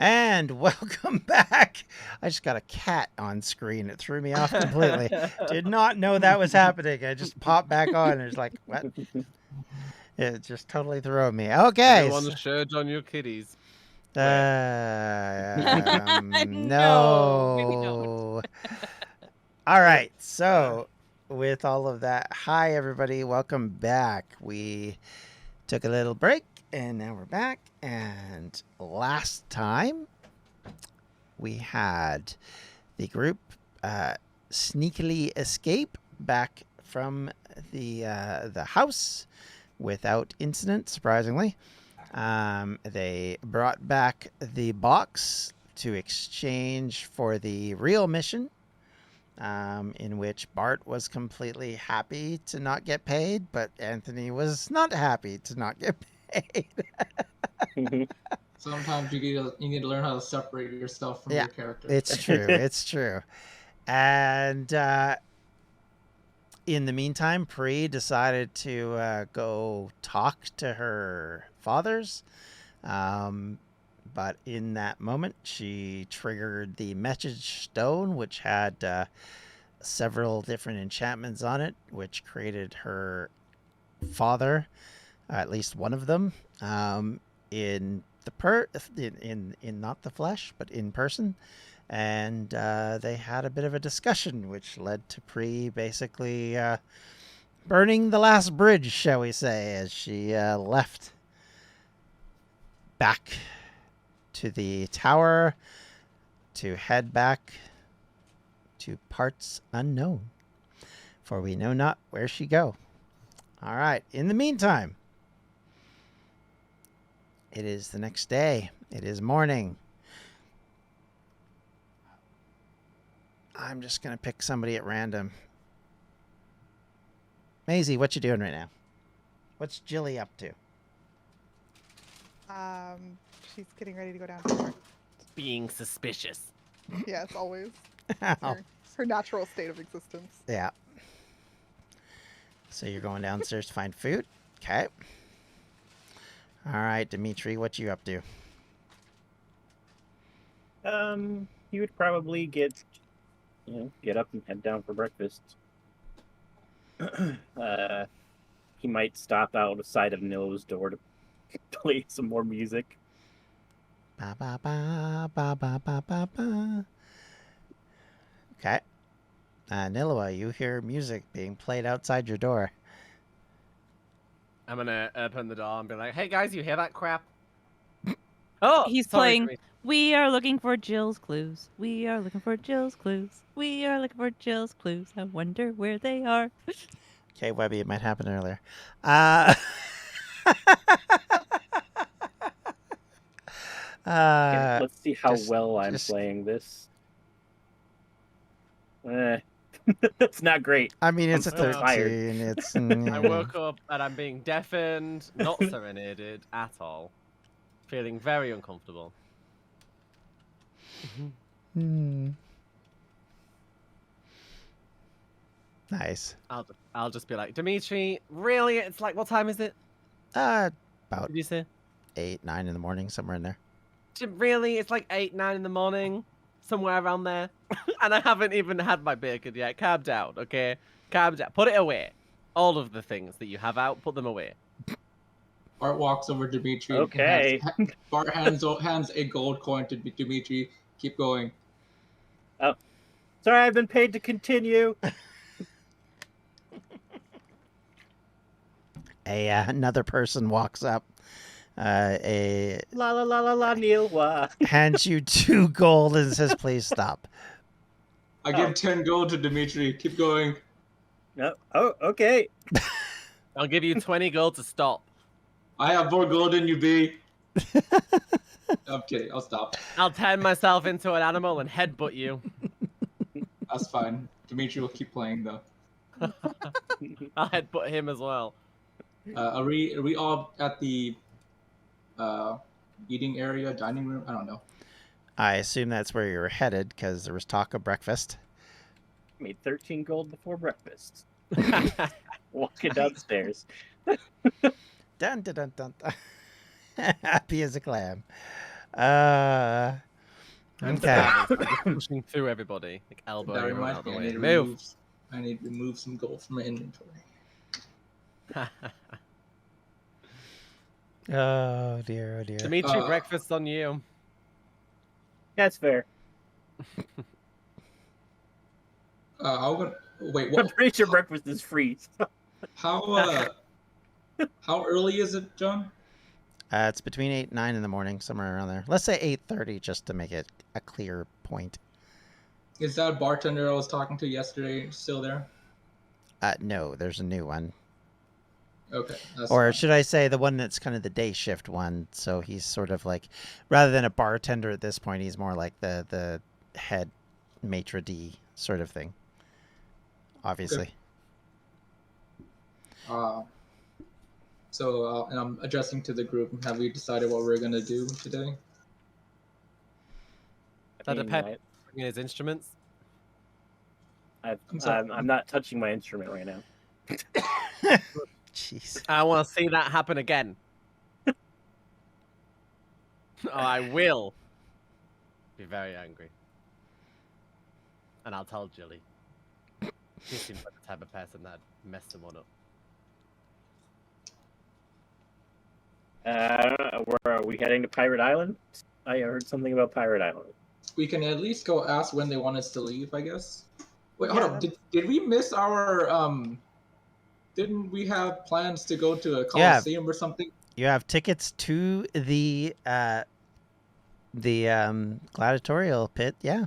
And welcome back. I just got a cat on screen. It threw me off completely. Did not know that was happening. I just popped back on and it's like, what? It just totally threw me. Okay. Everyone's shared on your kitties. No. Maybe don't. All right. So, with all of that, hi, everybody. Welcome back. We took a little break and now we're back. And last time we had the group sneakily escape back from the house without incident, surprisingly. They brought back the box to exchange for the real mission, in which Bart was completely happy to not get paid, but Anthony was not happy to not get paid. Sometimes you need to learn how to separate yourself from your character. It's true. It's true. And in the meantime, Pree decided to go talk to her fathers. But in that moment, she triggered the message stone, which had several different enchantments on it, which created her father, at least one of them, in not the flesh, but in person. And they had a bit of a discussion, which led to Pree basically burning the last bridge, shall we say, as she left back to the tower to head back to parts unknown, for we know not where she go. All right. In the meantime, it is the next day. It is morning. I'm just going to pick somebody at random. Meizy, what you doing right now? What's Jilly up to? She's getting ready to go downstairs. Being suspicious. Yes, always. Her natural state of existence. Yeah. So you're going downstairs to find food? Okay. All right, Dimitri, what you up to? He would probably get up and head down for breakfast. He might stop outside of Nileua's door to play some more music. Ba ba ba ba ba ba ba ba. Okay. Nileua, you hear music being played outside your door. I'm gonna open the door and be like, "Hey guys, you hear that crap?" Oh, He's sorry, playing. Dimitri. We are looking for Jill's clues. We are looking for Jill's clues. We are looking for Jill's clues. I wonder where they are. Okay, Webby, it might happen earlier. Let's see how well I'm playing this. That's not great. I mean, it's I'm a so 13. tired. It's. I woke up and I'm being deafened, not serenaded at all. Feeling very uncomfortable. Nice. I'll just be like, Dimitri, really? It's like, what time is it? About Did you say 8, 9 in the morning, somewhere in there. Really? It's like 8, 9 in the morning, somewhere around there, and I haven't even had my bacon yet. Calm down, okay? Calm down. Put it away. All of the things that you have out, put them away. Bart walks over to Dimitri. Okay. Bart hands a gold coin to Dimitri. Keep going. Oh, sorry, I've been paid to continue. Another person walks up. La la la la la Nileua. Hands you 2 gold and says, "Please stop." I give 10 gold to Dimitri. Keep going. No. Oh, okay. I'll give you 20 gold to stop. I have more gold than you, B. I'm kidding. I'll stop. I'll turn myself into an animal and headbutt you. That's fine. Dimitri will keep playing though. I'll headbutt him as well. Are we all at the eating area, dining room? I don't know. I assume that's where you're headed because there was talk of breakfast. Made 13 gold before breakfast. Walking downstairs. Dun, dun, dun, dun, dun. Happy as a clam. Uh, I'm okay. just pushing through everybody, like That elbowing everyone reminds out of me, the I way. need to Move. remove some gold from my inventory. Oh dear, oh dear. Dimitri, breakfast on you. That's fair. I'm gonna wait. I'm What? pretty sure breakfast is free. How how early is it, John? It's between 8 and 9 in the morning, somewhere around there. Let's say 8:30, just to make it a clear point. Is that bartender I was talking to yesterday still there? No, there's a new one. Okay, that's Or fine. should I say the one that's kind of the day shift one? So he's sort of like, rather than a bartender at this point, he's more like the head maitre d' sort of thing. Obviously. So and I'm addressing to the group. Have we decided what we're gonna do today? That depends. Bringing his instruments. I'm sorry. I'm not touching my instrument right now. Jeez. I want to see that happen again. Oh, I will be very angry. And I'll tell Jilly. She seems like the type of person that'd mess someone up. Where are we heading to Pirate Island? I heard something about Pirate Island. We can at least go ask when they want us to leave, I guess. Wait, Yeah, hold up. Did we miss our Didn't we have plans to go to a Yeah. Coliseum or something? You have tickets to the gladiatorial pit, yeah.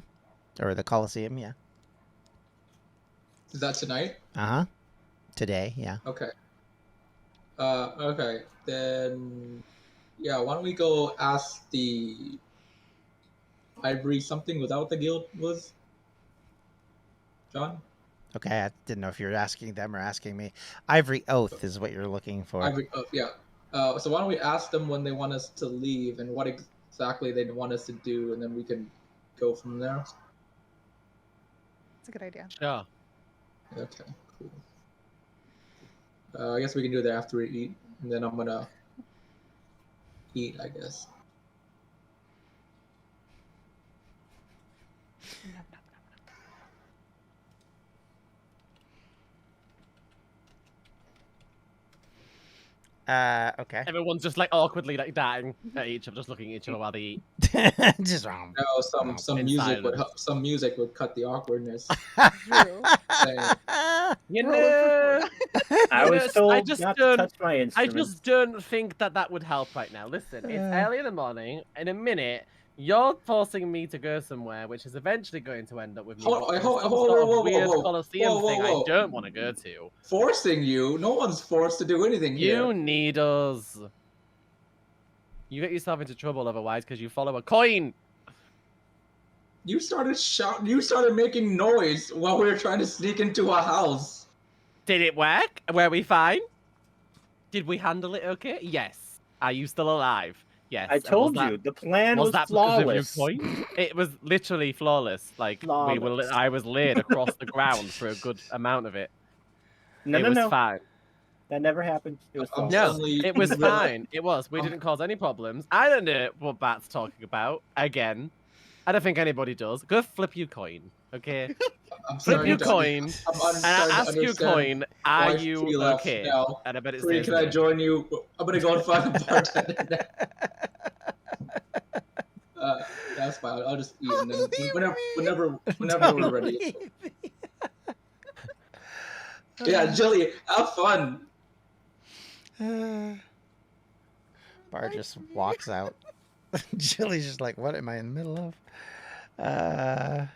Or the Coliseum, yeah. Is that tonight? Uh-huh. Today, yeah. Okay. Okay. Then yeah, why don't we go ask the Ivory something without the guild was? John? Okay, I didn't know if you were asking them or asking me. Ivory Oath is what you're looking for. Ivory, yeah. So why don't we ask them when they want us to leave and what exactly they want us to do, and then we can go from there. It's a good idea. Sure. Okay, cool. I guess we can do that after we eat, and then I'm gonna eat, I guess. Okay. Everyone's just like awkwardly like dying at each other, just looking at each other while they eat. Just No, some In music would silence. some music would cut the awkwardness. True. You Roll it know, for I was Yes, told I just not don't- to touch my I instrument. just don't think that would help right now. Listen, it's early in the morning. In a minute, you're forcing me to go somewhere, which is eventually going to end up with me Hold- watching hold- some hold- sort of whoa, whoa, weird whoa. Colosseum Whoa, whoa, thing whoa. I don't want to go to. Forcing you? No one's forced to do anything here. You need us. You get yourself into trouble otherwise because you follow a coin. You started shouting. You started making noise while we were trying to sneak into a house. Did it work? Were we fine? Did we handle it okay? Yes. Are you still alive? Yes. I And told was that- you the plan was that flawless. because of your coin? It was literally flawless. Like Flawless. I was laid across the ground for a good amount of it. No, It no, was no. fine. That never happened. It was I'm flawless. No, suddenly it was reali- fine. It was. We didn't cause any problems. I don't know what Bart's talking about. Again, I don't think anybody does. Go flip your coin, okay? I'm Flip starting your to- coin, I'm and I starting to ask you, understand coin, are why you she left okay? now. And I bet it Pree, says can I no. join you? I'm gonna go and find the bartender. That's fine. I'll just eat, and then whenever we're ready. Yeah, Jilly, have fun. Bart just walks out. Jilly's just like, what am I in the middle of?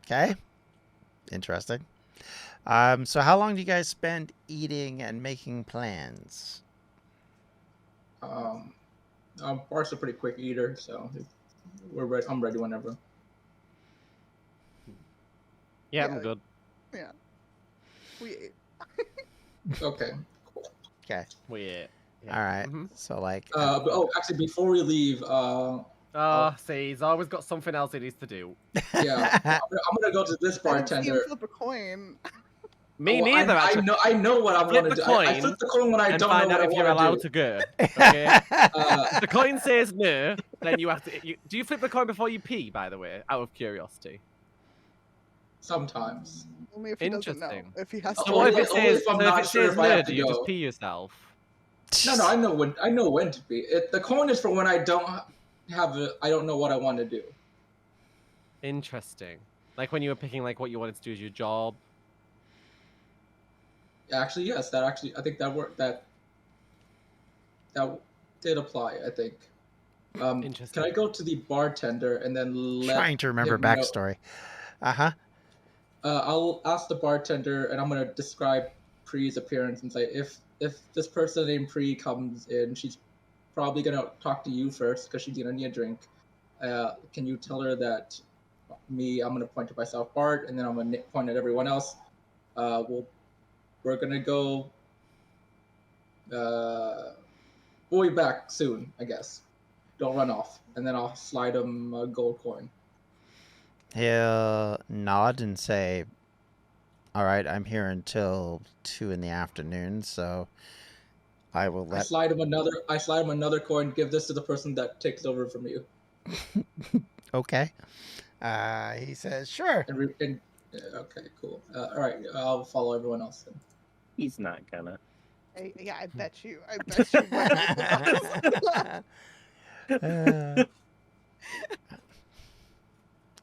Okay. Interesting. So how long do you guys spend eating and making plans? Bart's a pretty quick eater, so we're ready. I'm ready whenever. Yeah, Yeah. I'm good. Yeah. We ate. Okay. Okay. We ate. All right. Mhm. So like, But actually, before we leave, Oh, see, he's always got something else he needs to do. yeah, I'm gonna go to this I didn't see him bartender. flip a coin. Me Oh, neither. I know what I Flip want to the do. I coin flip the coin when I and don't know find what out I if you're want allowed to to do. go. Okay. Uh, If the coin says no, then you have to. Do you flip the coin before you pee? By the way, out of curiosity. sometimes. Only if he doesn't know. Interesting. If he has So to. what if Only- it only says? if I'm So if not it sure says if I no, have do to you just go. pee yourself? No, I know when to be. The coin is for when I don't I don't know what I want to do. Interesting. Like when you were picking like what you wanted to do as your job. Actually, yes, I think that worked. That did apply. I think. Can Interesting. I go to the bartender and then let Trying to remember him know? backstory. Uh-huh. I'll ask the bartender, and I'm gonna describe Pree's appearance and say if this person named Pree comes in, she's probably gonna talk to you first because she's gonna need a drink. Can you tell her that I'm gonna point to myself, Bart, and then I'm gonna point at everyone else. We're gonna go. We'll be back soon, I guess. Don't run off, and then I'll slide him a gold coin. He'll nod and say, all right, I'm here until 2 in the afternoon, so I will I let... slide him another coin. Give this to the person that takes over from you. Okay. He says, sure. Okay, cool. All right, I'll follow everyone else then. He's not gonna. Yeah, I bet you. I bet you.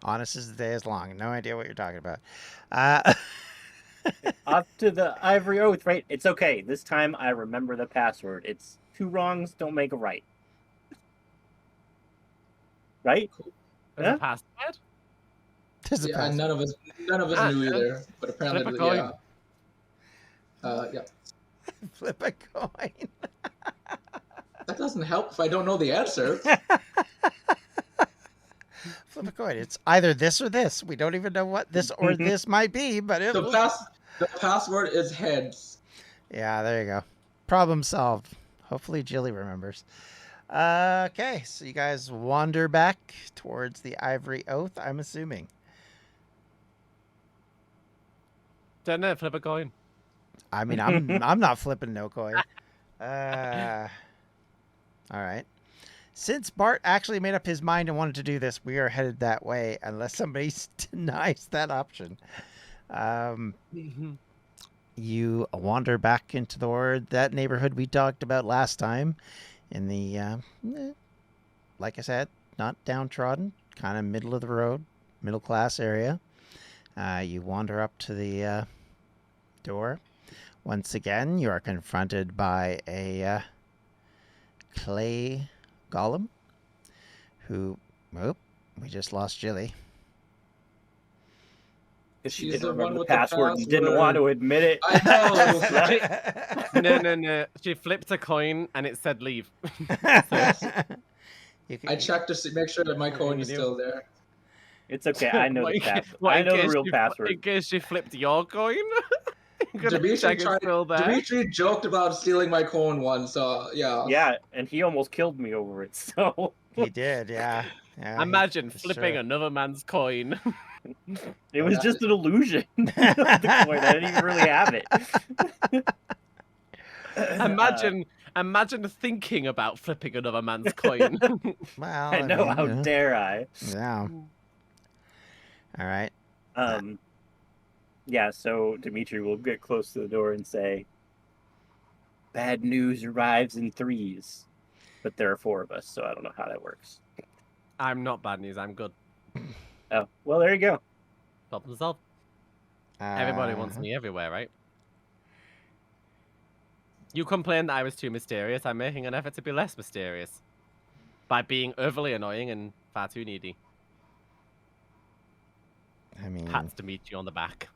Honest as the day is long. No idea what you're talking about. Off to the ivory oath, right? It's okay. This time I remember the password. It's 2 wrongs don't make a right. Right? There's Yeah? a password? There's a Yeah, pass. none of us knew either, but apparently, Flip a coin. yeah. Flip a coin. That doesn't help if I don't know the answer. Flip a coin. It's either this or this. We don't even know what this or this might be, but it The password is heads. Yeah, there you go. Problem solved. Hopefully Jilly remembers. Okay, so you guys wander back towards the ivory oath, I'm assuming. Don't know. Flip a coin. I mean, I'm not flipping no coin. All right. Since Bart actually made up his mind and wanted to do this, we are headed that way unless somebody denies that option. You wander back into that neighborhood we talked about last time in the, like I said, not downtrodden, kind of middle of the road, middle class area. You wander up to the door. Once again, you are confronted by a clay golem who, we just lost Jilly. She She's didn't the remember one the with the password and didn't want to admit it. I know. No. She flipped a coin and it said leave. I checked to make sure that my coin is still there. It's okay. I know the password. What, I know the real password. In case she flipped your coin? Dimitri joked about stealing my coin once, so yeah. Yeah, and he almost killed me over it. So He did, yeah. Imagine flipping another man's coin. it was just an illusion. The coin. I didn't even really have it. Imagine thinking about flipping another man's coin. Well, I know. How dare I? Yeah. All right. Yeah, so Dimitri will get close to the door and say, bad news arrives in 3s. But there are 4 of us, so I don't know how that works. I'm not bad news, I'm good. Oh, well, there you go. Problem solved. Everybody wants me everywhere, right? You complained that I was too mysterious. I'm making an effort to be less mysterious. By being overly annoying and far too needy. I mean... Pats Dimitri on the back.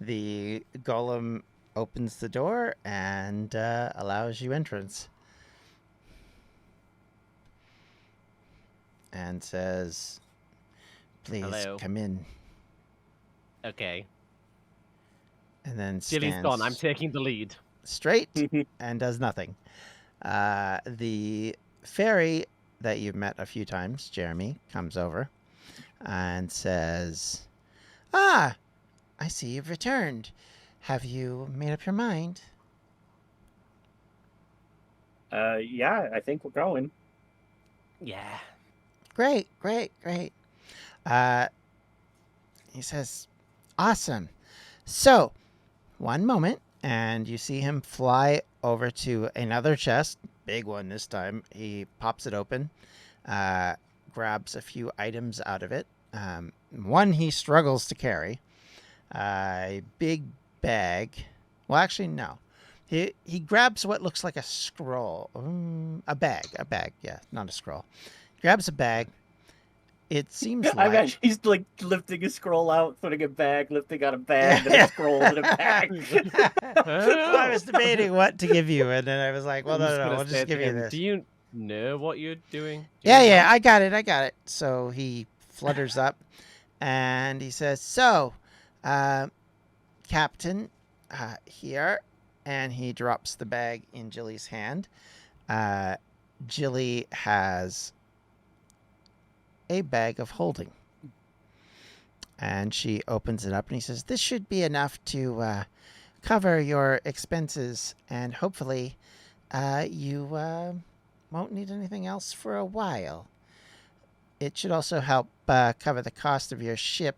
The golem opens the door and allows you entrance. And says, please Hello. come in. Okay. And then Jilly's gone. I'm taking the lead. Straight and does nothing. The fairy that you've met a few times, Jeremy, comes over and says, I see you've returned. Have you made up your mind? Yeah, I think we're going. Yeah. Great, great, great. Uh, he says, awesome. So, one moment, and you see him fly over to another chest, big one this time. He pops it open, grabs a few items out of it. One he struggles to carry, a big bag. Well, actually, no. He grabs what looks like a scroll, a bag. Yeah, not a scroll. Grabs a bag. It seems I like imagine he's like lifting a scroll out, putting it back, lifting out a bag, Yeah. then a scroll in a bag. Well, I was debating what to give you, and then I was like, well, I'm no, just no, gonna we'll say just to give you him, this. do you know what you're doing? Do Yeah, you yeah, know? I got it. So he flutters up, and he says, so, Captain, here, and he drops the bag in Jilly's hand. Jilly has a bag of holding. And she opens it up, and he says, this should be enough to cover your expenses, and hopefully you won't need anything else for a while. It should also help cover the cost of your ship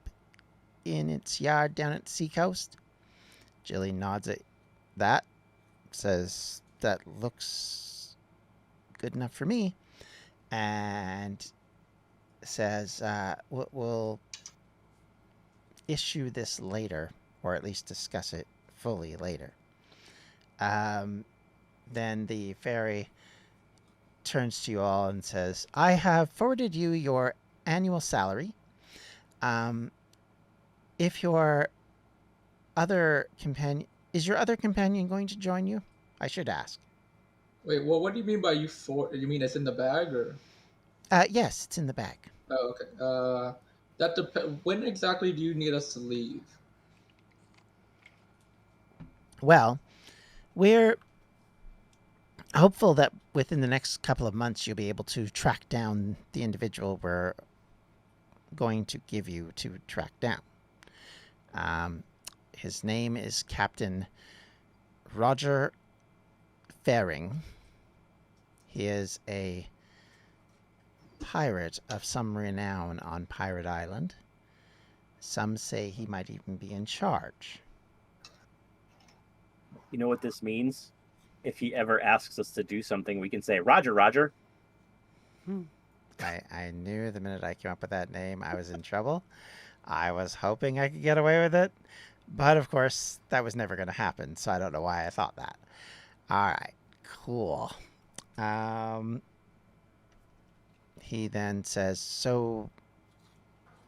in its yard down at the seacoast. Jilly nods at that, says, that looks good enough for me, and says, we'll issue this later, or at least discuss it fully later. Then the fairy turns to you all and says, I have forwarded you your annual salary. If your other companion... Is your other companion going to join you? I should ask. Wait, well, what do you mean by you for? You mean it's in the bag or? Yes, it's in the bag. Oh, okay. That depends. When exactly do you need us to leave? Well, we're hopeful that within the next couple of months you'll be able to track down the individual we're going to give you to track down. His name is Captain Roger Faring. He is a pirate of some renown on Pirate Island. Some say he might even be in charge. You know what this means? If he ever asks us to do something, we can say, Roger, Roger. I knew the minute I came up with that name, I was in trouble. I was hoping I could get away with it. But, of course, that was never going to happen, so I don't know why I thought that. All right, cool. He then says, so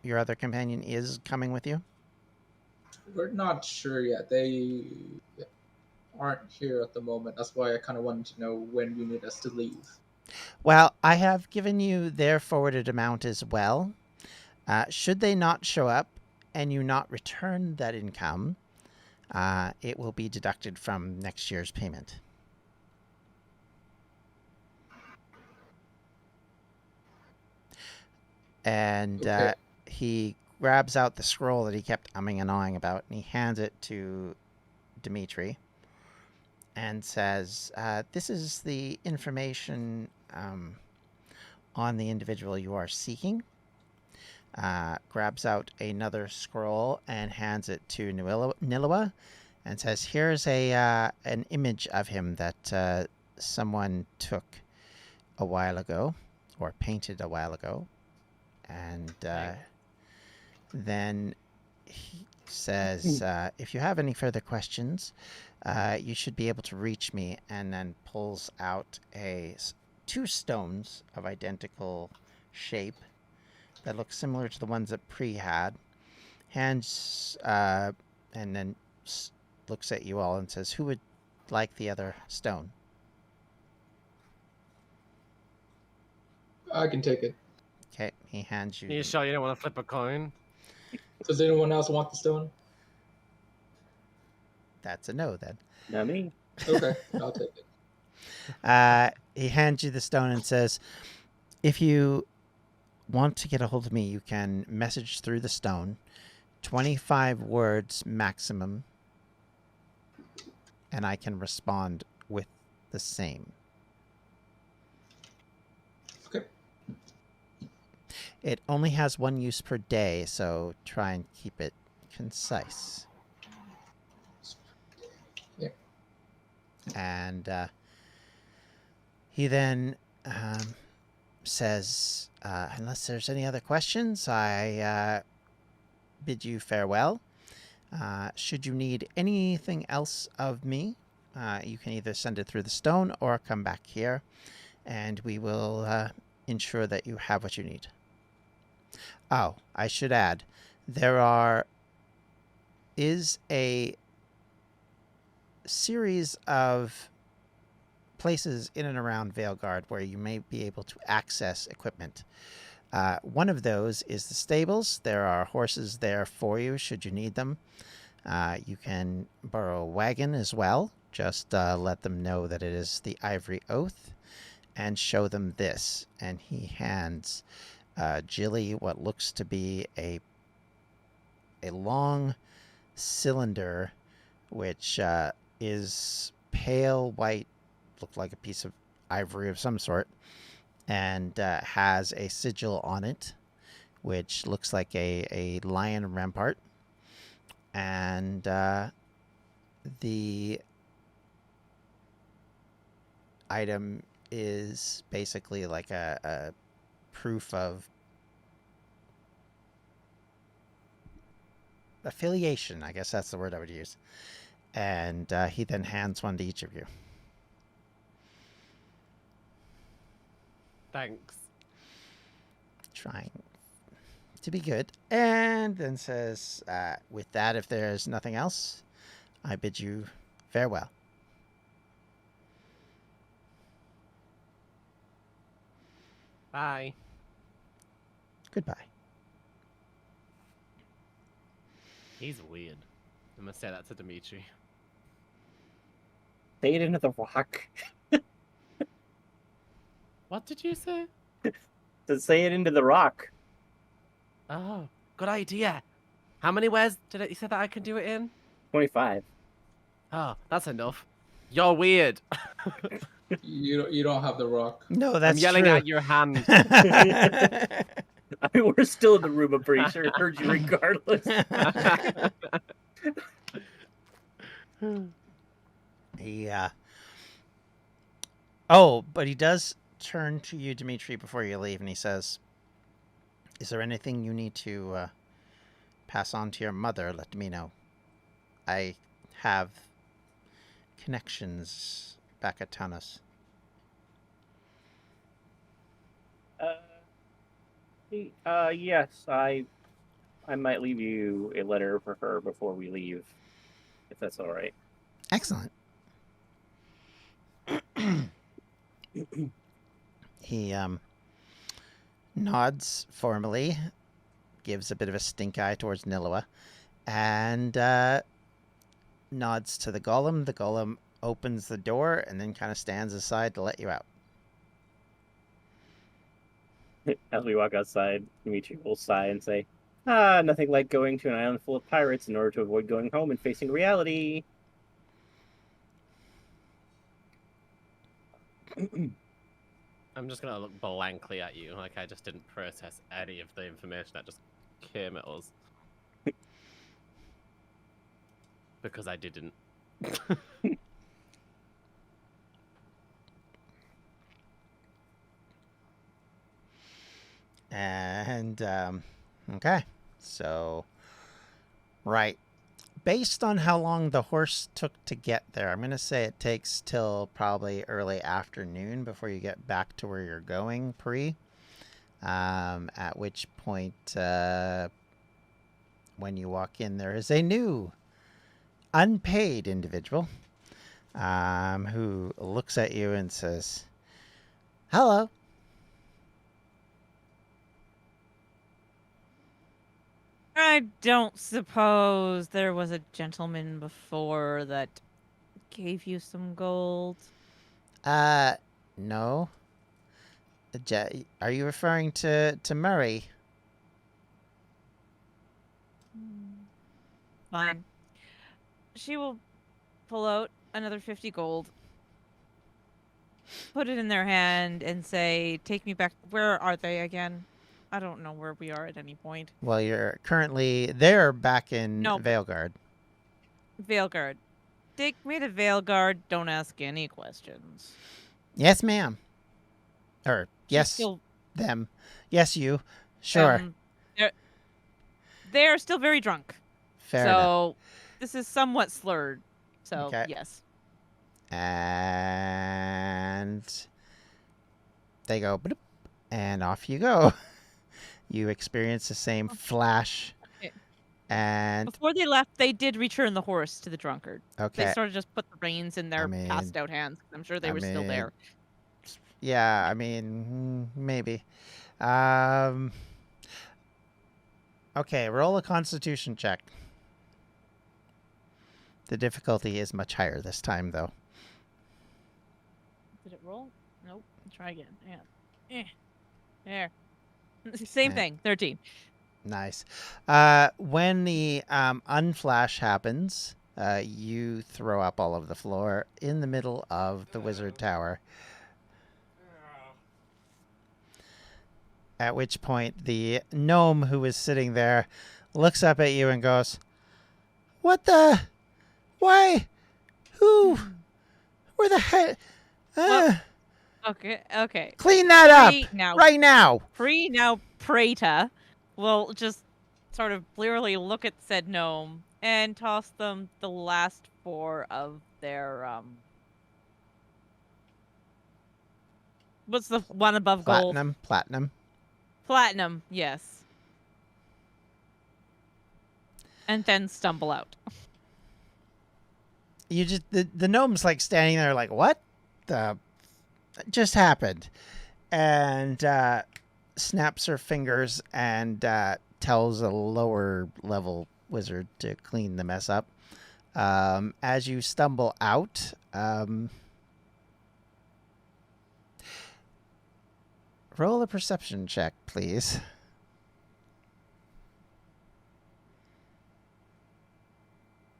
your other companion is coming with you? We're not sure yet. They aren't here at the moment. That's why I kind of wanted to know when you need us to leave. Well, I have given you their forwarded amount as well. Should they not show up and you not return that income, it will be deducted from next year's payment. And Okay. he grabs out the scroll that he kept umming and ahhing about, and he hands it to Dimitri and says, this is the information on the individual you are seeking. Grabs out another scroll and hands it to Nileua and says, here's an image of him that someone took a while ago, or painted a while ago. And then he says, if you have any further questions, you should be able to reach me, and then pulls out two stones of identical shape that look similar to the ones that Pree had, hands, and then looks at you all and says, who would like the other stone? I can take it. Okay, he hands you. You sure you don't want to flip a coin? Does anyone else want the stone? That's a no, then. Not me. Okay, I'll take it. He hands you the stone and says, if you want to get a hold of me, you can message through the stone 25 words maximum, and I can respond with the same. Okay. It only has one use per day, so try and keep it concise. Yeah. And he then says, unless there's any other questions, I bid you farewell. Should you need anything else of me, you can either send it through the stone or come back here, and we will ensure that you have what you need. Oh, I should add, there is a series of places in and around Veilguard where you may be able to access equipment. One of those is the stables. There are horses there for you should you need them. You can borrow a wagon as well. Just let them know that it is the Ivory Oath and show them this. And he hands Jilly what looks to be a long cylinder, which is pale white, looked like a piece of ivory of some sort, and has a sigil on it, which looks like a lion rampart. And the item is basically like a proof of affiliation. I guess that's the word I would use. And he then hands one to each of you. Thanks. Trying to be good. And then says, with that, if there's nothing else, I bid you farewell. Bye. Goodbye. He's weird. I'm gonna say that to Dimitri. Say it into the rock. What did you say? To say it into the rock. Oh, good idea. How many ways you say that I can do it in? 25. Oh, that's enough. You're weird. You don't have the rock. No, that's I'm yelling true. at your hand. I mean, we're still in the room. I'm pretty sure it heard you regardless. Yeah. Oh, but he does turn to you, Dimitri, before you leave, and he says, is there anything you need to pass on to your mother? Let me know. I have connections back at Tanos. Yes, I might leave you a letter for her before we leave, if that's all right. Excellent. He nods formally, gives a bit of a stink eye towards Nileua, and nods to the golem. The golem opens the door and then kind of stands aside to let you out. As we walk outside, Dimitri will sigh and say, nothing like going to an island full of pirates in order to avoid going home and facing reality. I'm just gonna look blankly at you, like I just didn't process any of the information that just came at us. Because I didn't. And, okay. So, right. Based on how long the horse took to get there, I'm going to say it takes till probably early afternoon before you get back to where you're going, Pree. At which point, when you walk in, there is a new unpaid individual who looks at you and says, hello. I don't suppose there was a gentleman before that gave you some gold. No. Are you referring to Murray? Fine. She will pull out another 50 gold, put it in their hand, and say, "Take me back." Where are they again? I don't know where we are at any point. Well, they're back in No. Veilguard. Veilguard. Take me to Veilguard. Don't ask any questions. Yes, ma'am. Or She's yes, still, them. Yes, you. Sure. they're still very drunk. Fair enough. So this is somewhat slurred. So Okay. yes. And they go, bloop, and off you go. You experience the same flash. Okay. And Before they left, they did return the horse to the drunkard. okay. They sort of just put the reins in their passed out hands. I'm sure they were still there. Yeah, I mean, maybe. Okay, roll a Constitution check. The difficulty is much higher this time, though. Did it roll? Nope. Try again. Yeah. There. Same thing. 13. Nice. When the unflash happens, you throw up all over the floor in the middle of the wizard tower. At which point the gnome who is sitting there looks up at you and goes, "What the? Why? Who? Where the heck? Okay. Clean that up right now." Pree, now Preta, will just sort of blearily look at said gnome and toss them the last 4 of their what's the one above gold? Platinum, yes. And then stumble out. You just the gnome's like standing there like, what the just happened? And snaps her fingers and tells a lower level wizard to clean the mess up. As you stumble out, roll a perception check, please.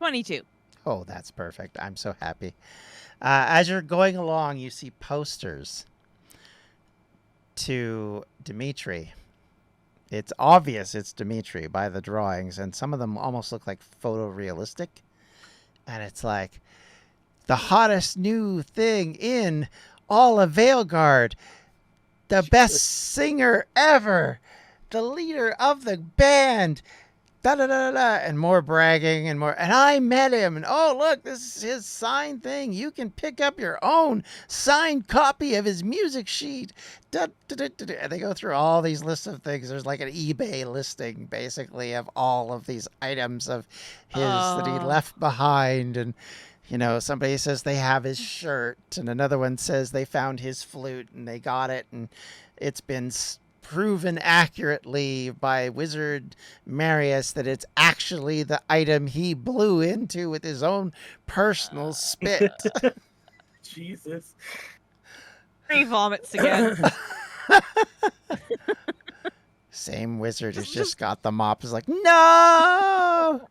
$22. Oh, that's perfect. I'm so happy. As you're going along, you see posters to Dimitri. It's obvious it's Dimitri by the drawings, and some of them almost look like photorealistic. And it's like, the hottest new thing in all of Veilguard, the best singer ever, the leader of the band, and more bragging and more. And I met him, and oh, look, this is his signed thing. You can pick up your own signed copy of his music sheet. And they go through all these lists of things. There's like an eBay listing, basically, of all of these items of his that he left behind. And, you know, somebody says they have his shirt, and another one says they found his flute and they got it, and it's been proven accurately by Wizard Marius that it's actually the item he blew into with his own personal spit. Jesus. Pree vomits again. Same wizard who's just got the mop is like, no!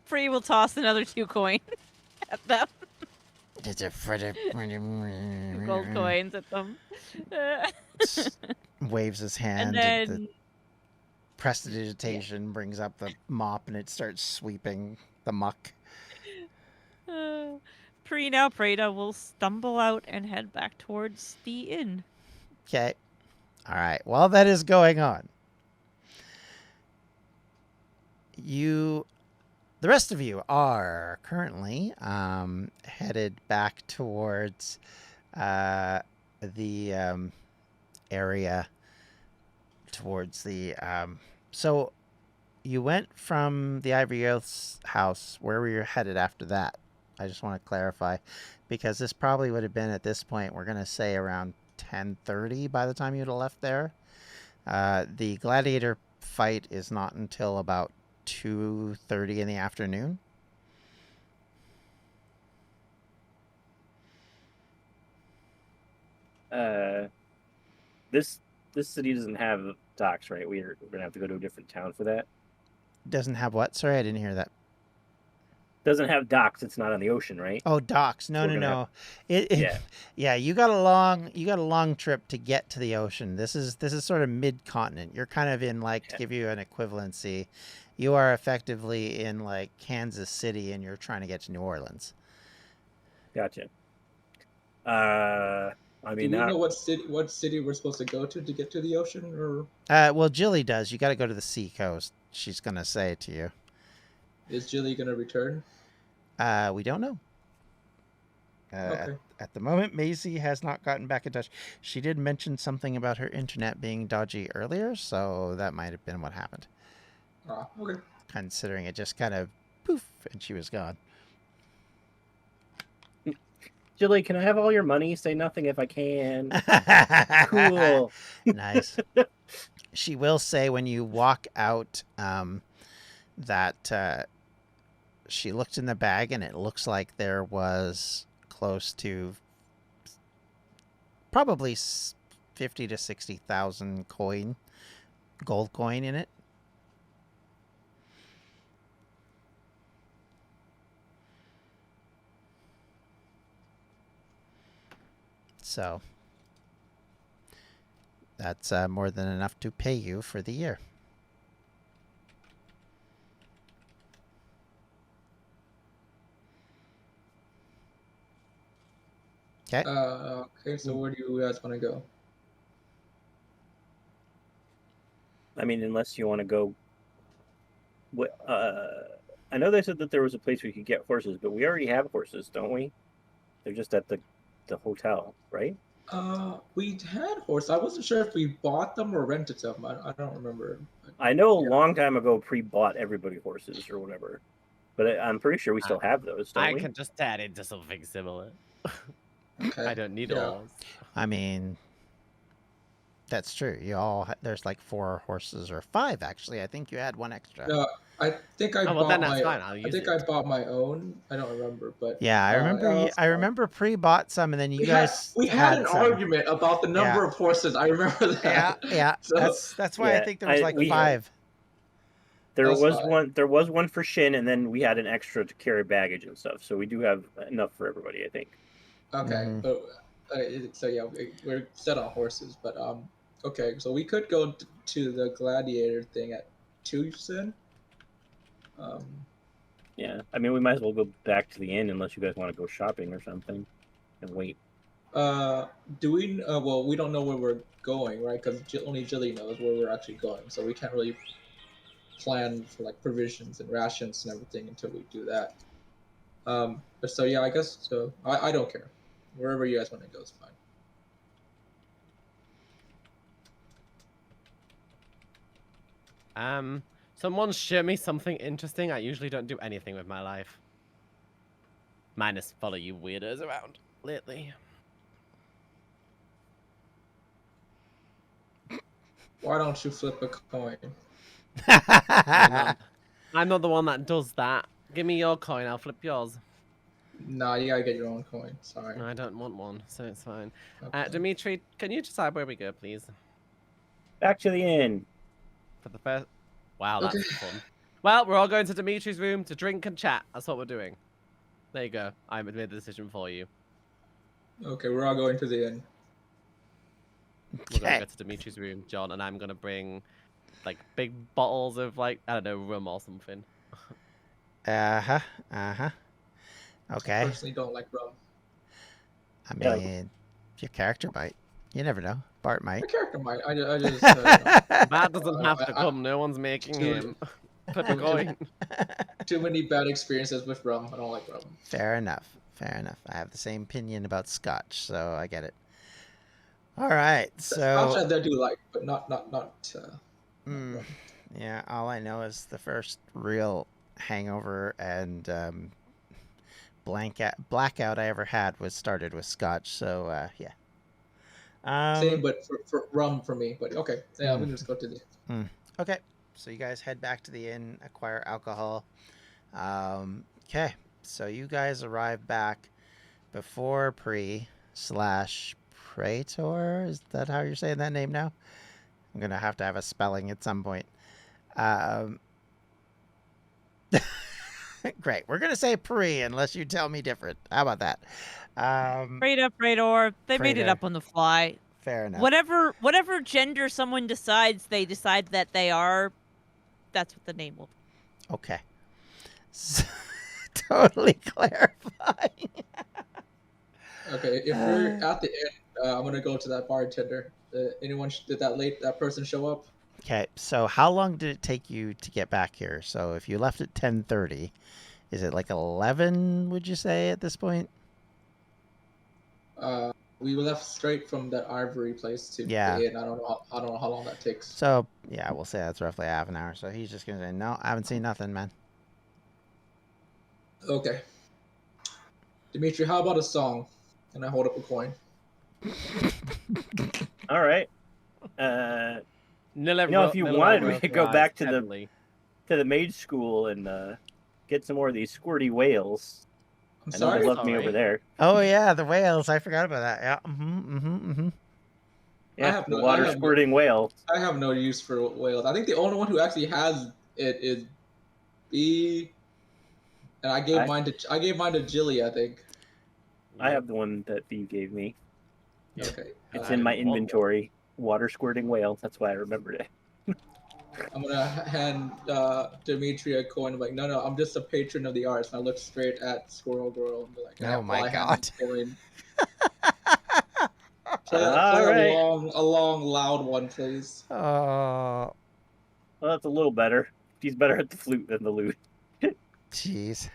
Pree will toss another 2 coins at them. Gold coins at them. Waves his hand. And then the prestidigitation brings up the mop and it starts sweeping the muck. Pree, now Preta, will stumble out and head back towards the inn. Okay. All right. While that is going on, the rest of you are currently headed back towards the area towards the so you went from the Ivory Oath's house. Where were you headed after that? I just want to clarify, because this probably would have been at this point, we're going to say around 10:30 by the time you'd have left there. The gladiator fight is not until about 2:30 in the afternoon. This city doesn't have docks, right? We're gonna have to go to a different town for that. Doesn't have what? Sorry, I didn't hear that. Doesn't have docks. It's not on the ocean, right? Oh, docks. No, So no, we're gonna no. It, Yeah. yeah. You got a long trip to get to the ocean. This is sort of mid continent. You're kind of in like to give you an equivalency. You are effectively in like Kansas City, and you're trying to get to New Orleans. Gotcha. I Do mean, we not know what city we're supposed to go to get to the ocean, or Well, Jilly does. You got to go to the sea coast. She's gonna say it to you. is Jilly gonna return? We don't know. Okay. At the moment, Meizy has not gotten back in touch. She did mention something about her internet being dodgy earlier, so that might have been what happened. Okay. Considering it just kind of poof and she was gone. Jilly, can I have all your money? Say nothing if I can. Cool. Nice. She will say when you walk out that she looked in the bag and it looks like there was close to probably 50 to 60,000 gold coin in it. So that's more than enough to pay you for the year. Okay. Okay, so where do you guys want to go? I mean, unless you want to go. I know they said that there was a place we could get horses, but we already have horses, don't we? They're just at the hotel, right? We had horses. I wasn't sure if we bought them or rented them. I don't remember. I know a long time ago, Pree bought everybody horses or whatever, but I'm pretty sure we still have those, don't I we? can just add into something similar. Okay. I don't need Yeah. all. I mean, that's true. You all there's like 4 horses or 5 actually. I think you had one extra. No, I think I Oh, bought well, then that's my. fine. I'll I use think it. I bought my own. I don't remember, but Yeah, I remember. that's I fine. remember Pree bought some, and then you We guys had an some. argument about the number of horses. I remember Yeah, that. yeah. So, That's why I Yeah, think there was like we- 5. There That's was fine. one. There was one for Shin, and then we had an extra to carry baggage and stuff. So we do have enough for everybody, I think. okay, Mhm. but so yeah, we're set on horses, but okay, so we could go to the gladiator thing at Tucson. Yeah, I mean, we might as well go back to the inn unless you guys want to go shopping or something, and wait. Do we? Well, we don't know where we're going, right? Because only Jilly knows where we're actually going, so we can't really plan for like provisions and rations and everything until we do that. But so yeah, I guess so. I don't care. Wherever you guys want to go is fine. Someone show me something interesting. I usually don't do anything with my life. Minus follow you weirdos around lately. Why don't you flip a coin? I'm not the one that does that. Give me your coin, I'll flip yours. Nah, you gotta get your own coin. Sorry. No, I don't want one, so it's fine. Okay. Dimitri, can you decide where we go, please? Back to the inn. For the first... Wow, that's Okay. fun. Well, we're all going to Dimitri's room to drink and chat. That's what we're doing. There you go. I made the decision for you. Okay, we're all going to the inn. We're going Okay. to go to Dimitri's room, John, and I'm going to bring, like, big bottles of, like, I don't know, rum or something. Okay. Personally, don't like rum. I Yeah. mean, your character might. You never know. Bart might. My character might. I just. That doesn't have to come. No one's making Dude. him. Put the coin. Too many bad experiences with rum. I don't like rum. Fair enough. Fair enough. I have the same opinion about Scotch, so I get it. All right. Scotch So, I do like, but not. yeah, all I know is the first real hangover and blackout I ever had was started with Scotch. So, yeah. Same, but for rum for me. But okay, yeah, we can just go to the. Okay, so you guys head back to the inn, acquire alcohol. Okay, so you guys arrive back before Pree / Praetor. Is that how you're saying that name now? I'm gonna have to have a spelling at some point. Great. We're gonna say Pree unless you tell me different. How about that? Freda, Fredor, they made it Freda. up on the fly. Fair enough. Whatever gender someone decides they decide that they are, that's what the name will be. Okay. So, totally clarifying. Okay, if we're at the end, I'm gonna go to that bartender. Did that person show up? Okay, so how long did it take you to get back here? So if you left at 10:30, is it like 11, would you say, at this point? We left straight from that ivory place to Yeah. the inn. I don't know how long that takes. So, yeah, we'll say that's roughly half an hour. So he's just going to say, no, I haven't seen nothing, man. Okay. Dimitri, how about a song? And I hold up a coin. All right. If you wanted, we could go back to the mage school and get some more of these squirty whales. I'm I know sorry? they love me over there. Oh, yeah, the whales. I forgot about that. Yeah. Yeah, the water squirting whale. I have no use for whales. I think the only one who actually has it is B. And I gave mine to Jilly, I think. I have the one that B gave me. Okay. It's in my inventory. Water squirting whale. That's why I remembered it. I'm gonna hand Dimitri a coin. I'm like, no, I'm just a patron of the arts. And I look straight at Squirrel Girl and be like, Oh my God. Coin. All play right. a long, loud one, please. Oh, Well, that's a little better. He's better at the flute than the lute. jeez.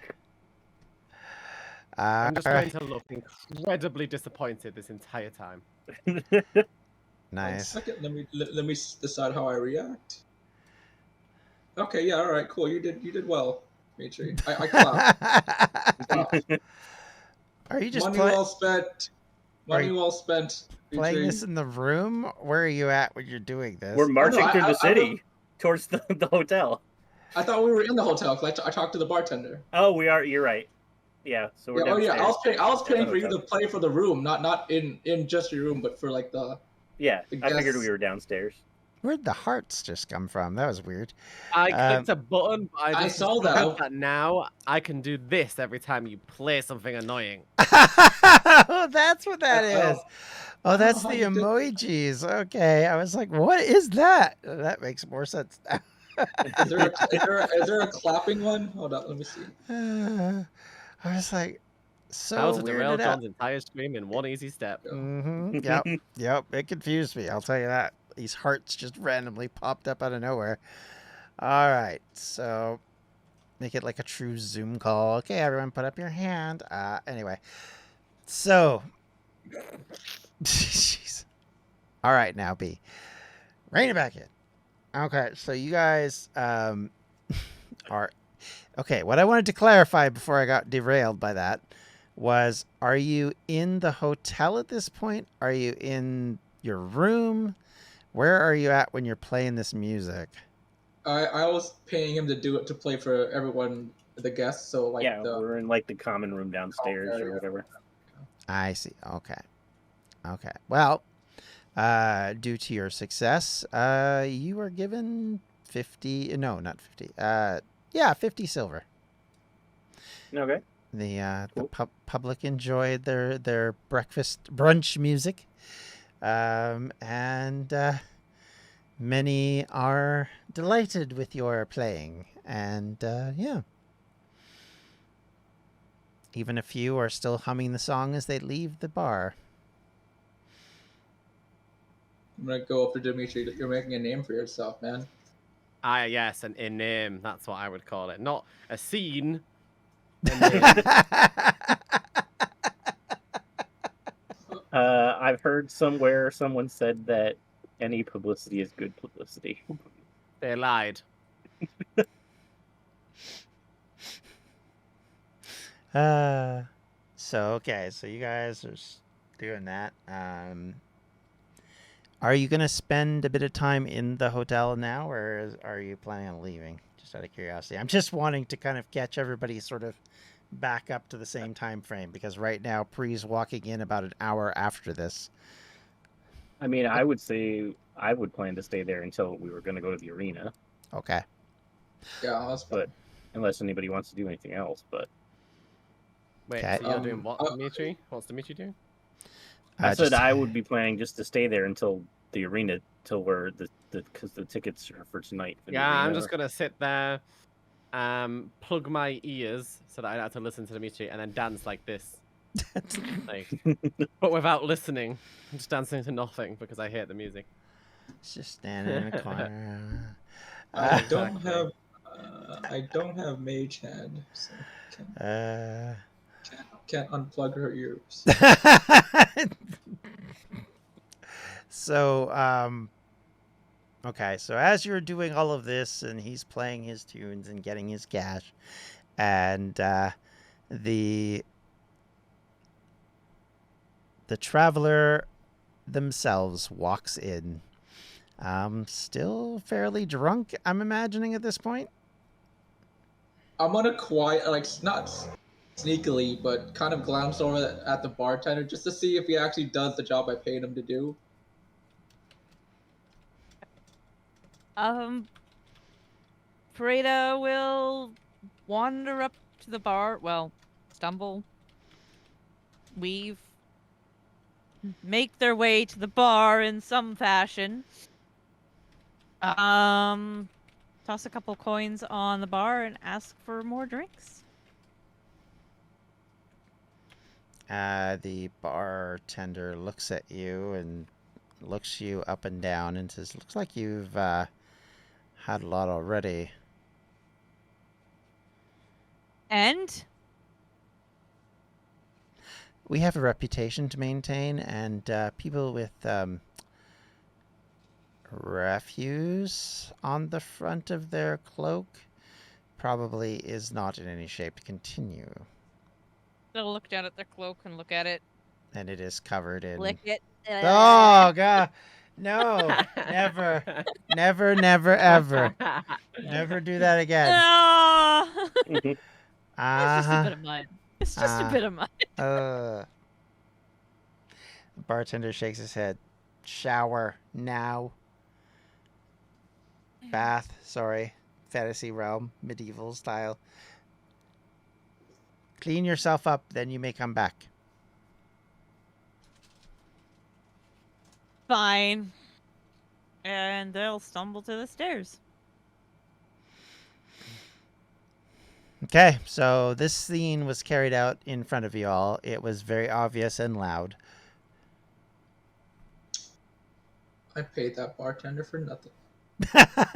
I'm just going to look incredibly disappointed this entire time. Nice. 1 second, let me decide how I react. Okay, yeah, all right, cool. You did well, Dimitri. I clap. Are you just Money well spent. Money well spent. playing Dimitri. this in the room? Where are you at when you're doing this? We're marching through the I city towards the hotel. I thought we were in the hotel because I talked to the bartender. Oh, we are. You're right. Yeah. So we're downstairs. I was paying for you hotel. to play for the room, not in just your room, but for like the. Yeah, the I figured guests. we were downstairs. Where'd the hearts just come from? That was weird. I clicked a button, but I saw that. Now I can do this every time you play something annoying. Oh, that's what that is. Oh, that's how the you did that. emojis. Okay. I was like, what is that? That makes more sense now. Is there a clapping one? Hold on, let me see. I was like, How so to derail weirded out. John's entire stream in one easy step. Yep. It confused me. I'll tell you that. These hearts just randomly popped up out of nowhere. All right. So make it like a true Zoom call. Okay, everyone, put up your hand. Anyway. So. Jeez. All right, now B. Rein it back in. Okay, so you guys are okay. What I wanted to clarify before I got derailed by that was: are you in the hotel at this point? Are you in your room? Where are you at when you're playing this music? I was paying him to play for everyone, the guests. So like we're in like the common room downstairs Okay, or whatever. I see. Okay. Well, due to your success, you are given 50. No, not 50. 50 silver. Okay. The public enjoyed their brunch music, and many are delighted with your playing, and even a few are still humming the song as they leave the bar. I'm gonna go up to Dimitri. You're making a name for yourself, man. Yes, a name. That's what I would call it. Not a scene. I've heard somewhere someone said that any publicity is good publicity. They lied. So you guys are doing that. Are you gonna spend a bit of time in the hotel now, or are you planning on leaving? Just out of curiosity, I'm just wanting to kind of catch everybody sort of back up to the same time frame, because right now Pree's walking in about an hour after this. I mean, I would say I would plan to stay there until we were going to go to the arena. Okay. Yeah, that's fine. But unless anybody wants to do anything else, but Wait, Okay. so you're doing what, Uh, Dimitri? What's Dimitri doing? I said just- I would be planning just to stay there until the arena, till we're because the tickets are for tonight. for the Yeah, I'm arena. just gonna sit there, plug my ears so that I don't have to listen to Dimitri, and then dance like this, like, but without listening. I'm just dancing to nothing because I hate the music. It's just standing in a corner. I Uh, don't have mage hand, so can't unplug her ears. So, okay. So as you're doing all of this, and he's playing his tunes and getting his cash, and the traveler themselves walks in, still fairly drunk, I'm imagining at this point. I'm gonna quiet, like not sneakily, but kind of glance over at the bartender just to see if he actually does the job I paid him to do. Freda will wander up to the bar. Well, stumble, weave, make their way to the bar in some fashion. Toss a couple coins on the bar and ask for more drinks. The bartender looks at you and looks you up and down and says, "Looks like you've had a lot already." And We have a reputation to maintain, and people with refuse on the front of their cloak probably is not in any shape to continue. they'll look down at their cloak and look at it, And it is covered in... lick it. Oh, God. No. Never. Never, never, ever. Never do that again. Ah! It's just a Uh-huh. bit of mud. It's just a bit of mud. The bartender shakes his head. Shower now. Bath, sorry. Fantasy realm, medieval style. Clean yourself up, then you may come back. Fine. And they'll stumble to the stairs. Okay, so this scene was carried out in front of you all. It was very obvious and loud. I paid that bartender for nothing. I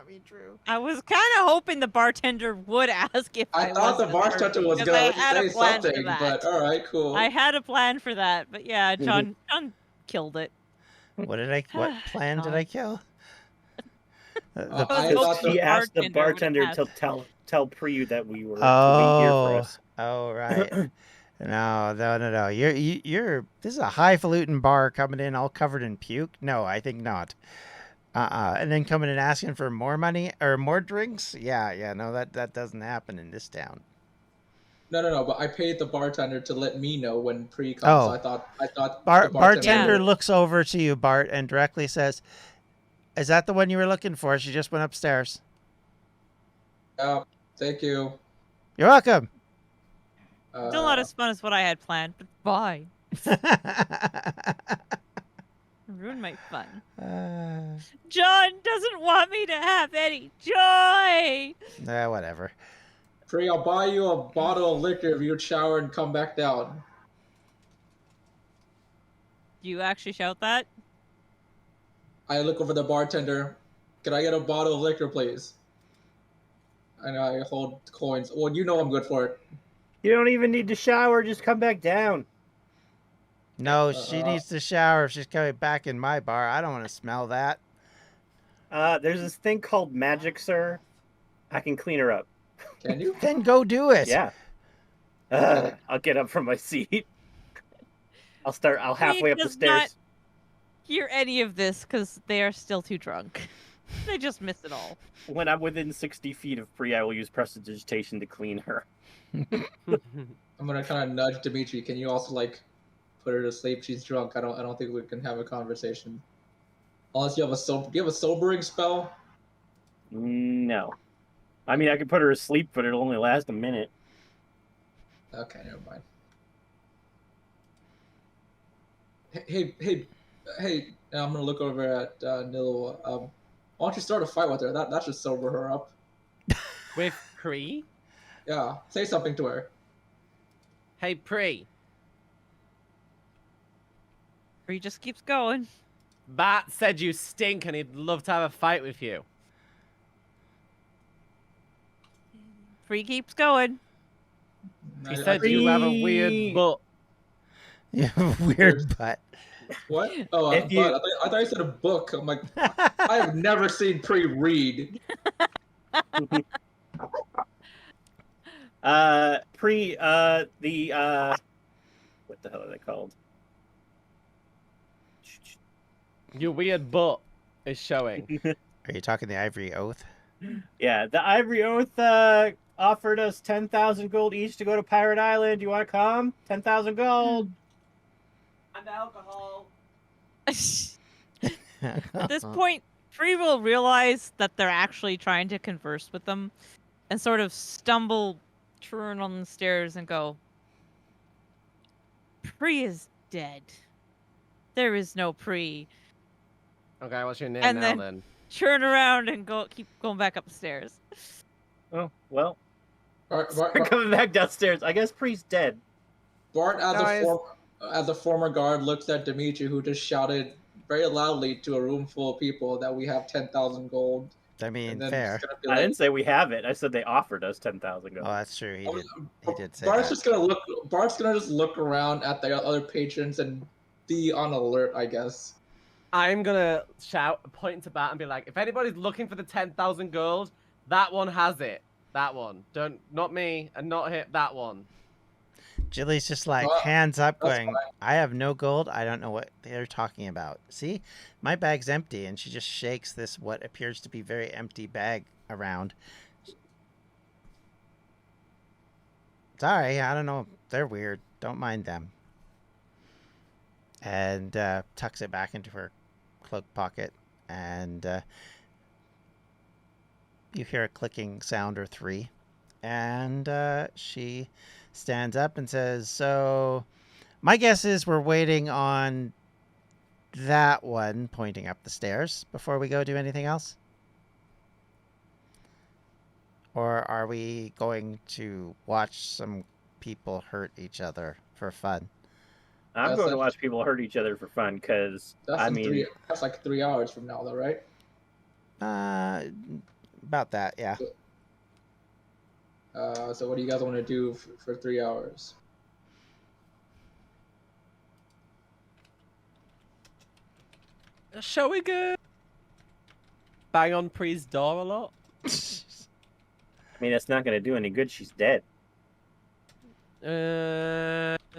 mean, true. I was kind of hoping the bartender would ask if I thought the was bartender was because I gonna had a say plan for something, that. but all right, cool. I had a plan for that, but yeah, John killed it. What plan did I kill? I was thought He asked the bartender would bartender to tell Pree that we were to be here Oh, for us. oh, right. No. You're. This is a highfalutin bar coming in all covered in puke. No, I think not. And then coming and asking for more money or more drinks. Yeah. No, that doesn't happen in this town. No. But I paid the bartender to let me know when Pree comes. Oh. So I thought the Bartender Yeah. looks over to you, Bart, and directly says, "Is that the one you were looking for? She just went upstairs." Yeah, thank you. You're welcome. Still not as fun as what I had planned, but fine. Ruined my fun. John doesn't want me to have any joy. Whatever. Pree, I'll buy you a bottle of liquor if you shower and come back down. You actually shout that? I look over the bartender. Can I get a bottle of liquor, please? And I hold coins. Well, you know I'm good for it. You don't even need to shower. Just come back down. No, she needs to shower if she's coming back in my bar. I don't want to smell that. There's this thing called magic, sir. I can clean her up. Can you? Then go do it. Yeah. I'll get up from my seat. I'll halfway up the does not- stairs. Hear any of this because they are still too drunk. They just miss it all. When I'm within 60 feet of Pree, I will use prestidigitation to clean her. I'm gonna kind of nudge Dimitri. Can you also like put her to sleep. She's drunk. I don't think we can have a conversation. Unless you have do you have a sobering spell? No. I mean, I could put her to sleep, but it'll only last a minute. Okay, never mind. Hey! I'm gonna look over at Nileua. Why don't you start a fight with her? That should sober her up. With Pree? Yeah, say something to her. Hey, Pree. Pree just keeps going. Bart said you stink and he'd love to have a fight with you. Pree keeps going. He said you have a weird butt. You have a weird butt. What? Oh, If you- but I thought you said a book. I'm like, I have never seen Pree read. Pree, what the hell are they called? Your weird butt is showing. Are you talking the Ivory Oath? Yeah, the Ivory Oath offered us 10,000 gold each to go to Pirate Island. You want to come? 10,000 gold. And alcohol. At this point, Pree will realize that they're actually trying to converse with them and sort of stumble, turn on the stairs and go, Pree is dead. There is no Pree. Okay, what's your name And now then- then? Turn around and keep going back up the stairs. Oh, well. Bart, We're coming back downstairs. I guess Pree's dead. Bart Guys. as a former guard, looks at Dimitri, who just shouted very loudly to a room full of people that we have 10,000 gold. I mean, And then fair. he's gonna be I like, didn't say we have it. I said they offered us 10,000 Oh, gold. that's true. He did say Bart's that. just gonna look. Bart's gonna just look around at the other patrons and be on alert, I guess. I'm gonna shout, point to Bart and be like, if anybody's looking for the 10,000 gold, that one has it. That one. Not me and not him. That one. Jilly's just like Well, hands up, that's going, "I have no gold. I don't know what they're talking about. See, my bag's empty," and she just shakes this what appears to be very empty bag around. Sorry, I don't know. They're weird. Don't mind them. And tucks it back into her cloak pocket, and you hear a clicking sound or three, and she stands up and says, "So, my guess is we're waiting on that one," pointing up the stairs, "before we go do anything else? Or are we going to watch some people hurt each other for fun?" I'm That's going to it. watch people hurt each other for fun, because, That's like 3 hours from now, though, right? About that, yeah. So what do you guys want to do for 3 hours? Shall we go bang on Pree's door a lot? I mean, that's not going to do any good. She's dead.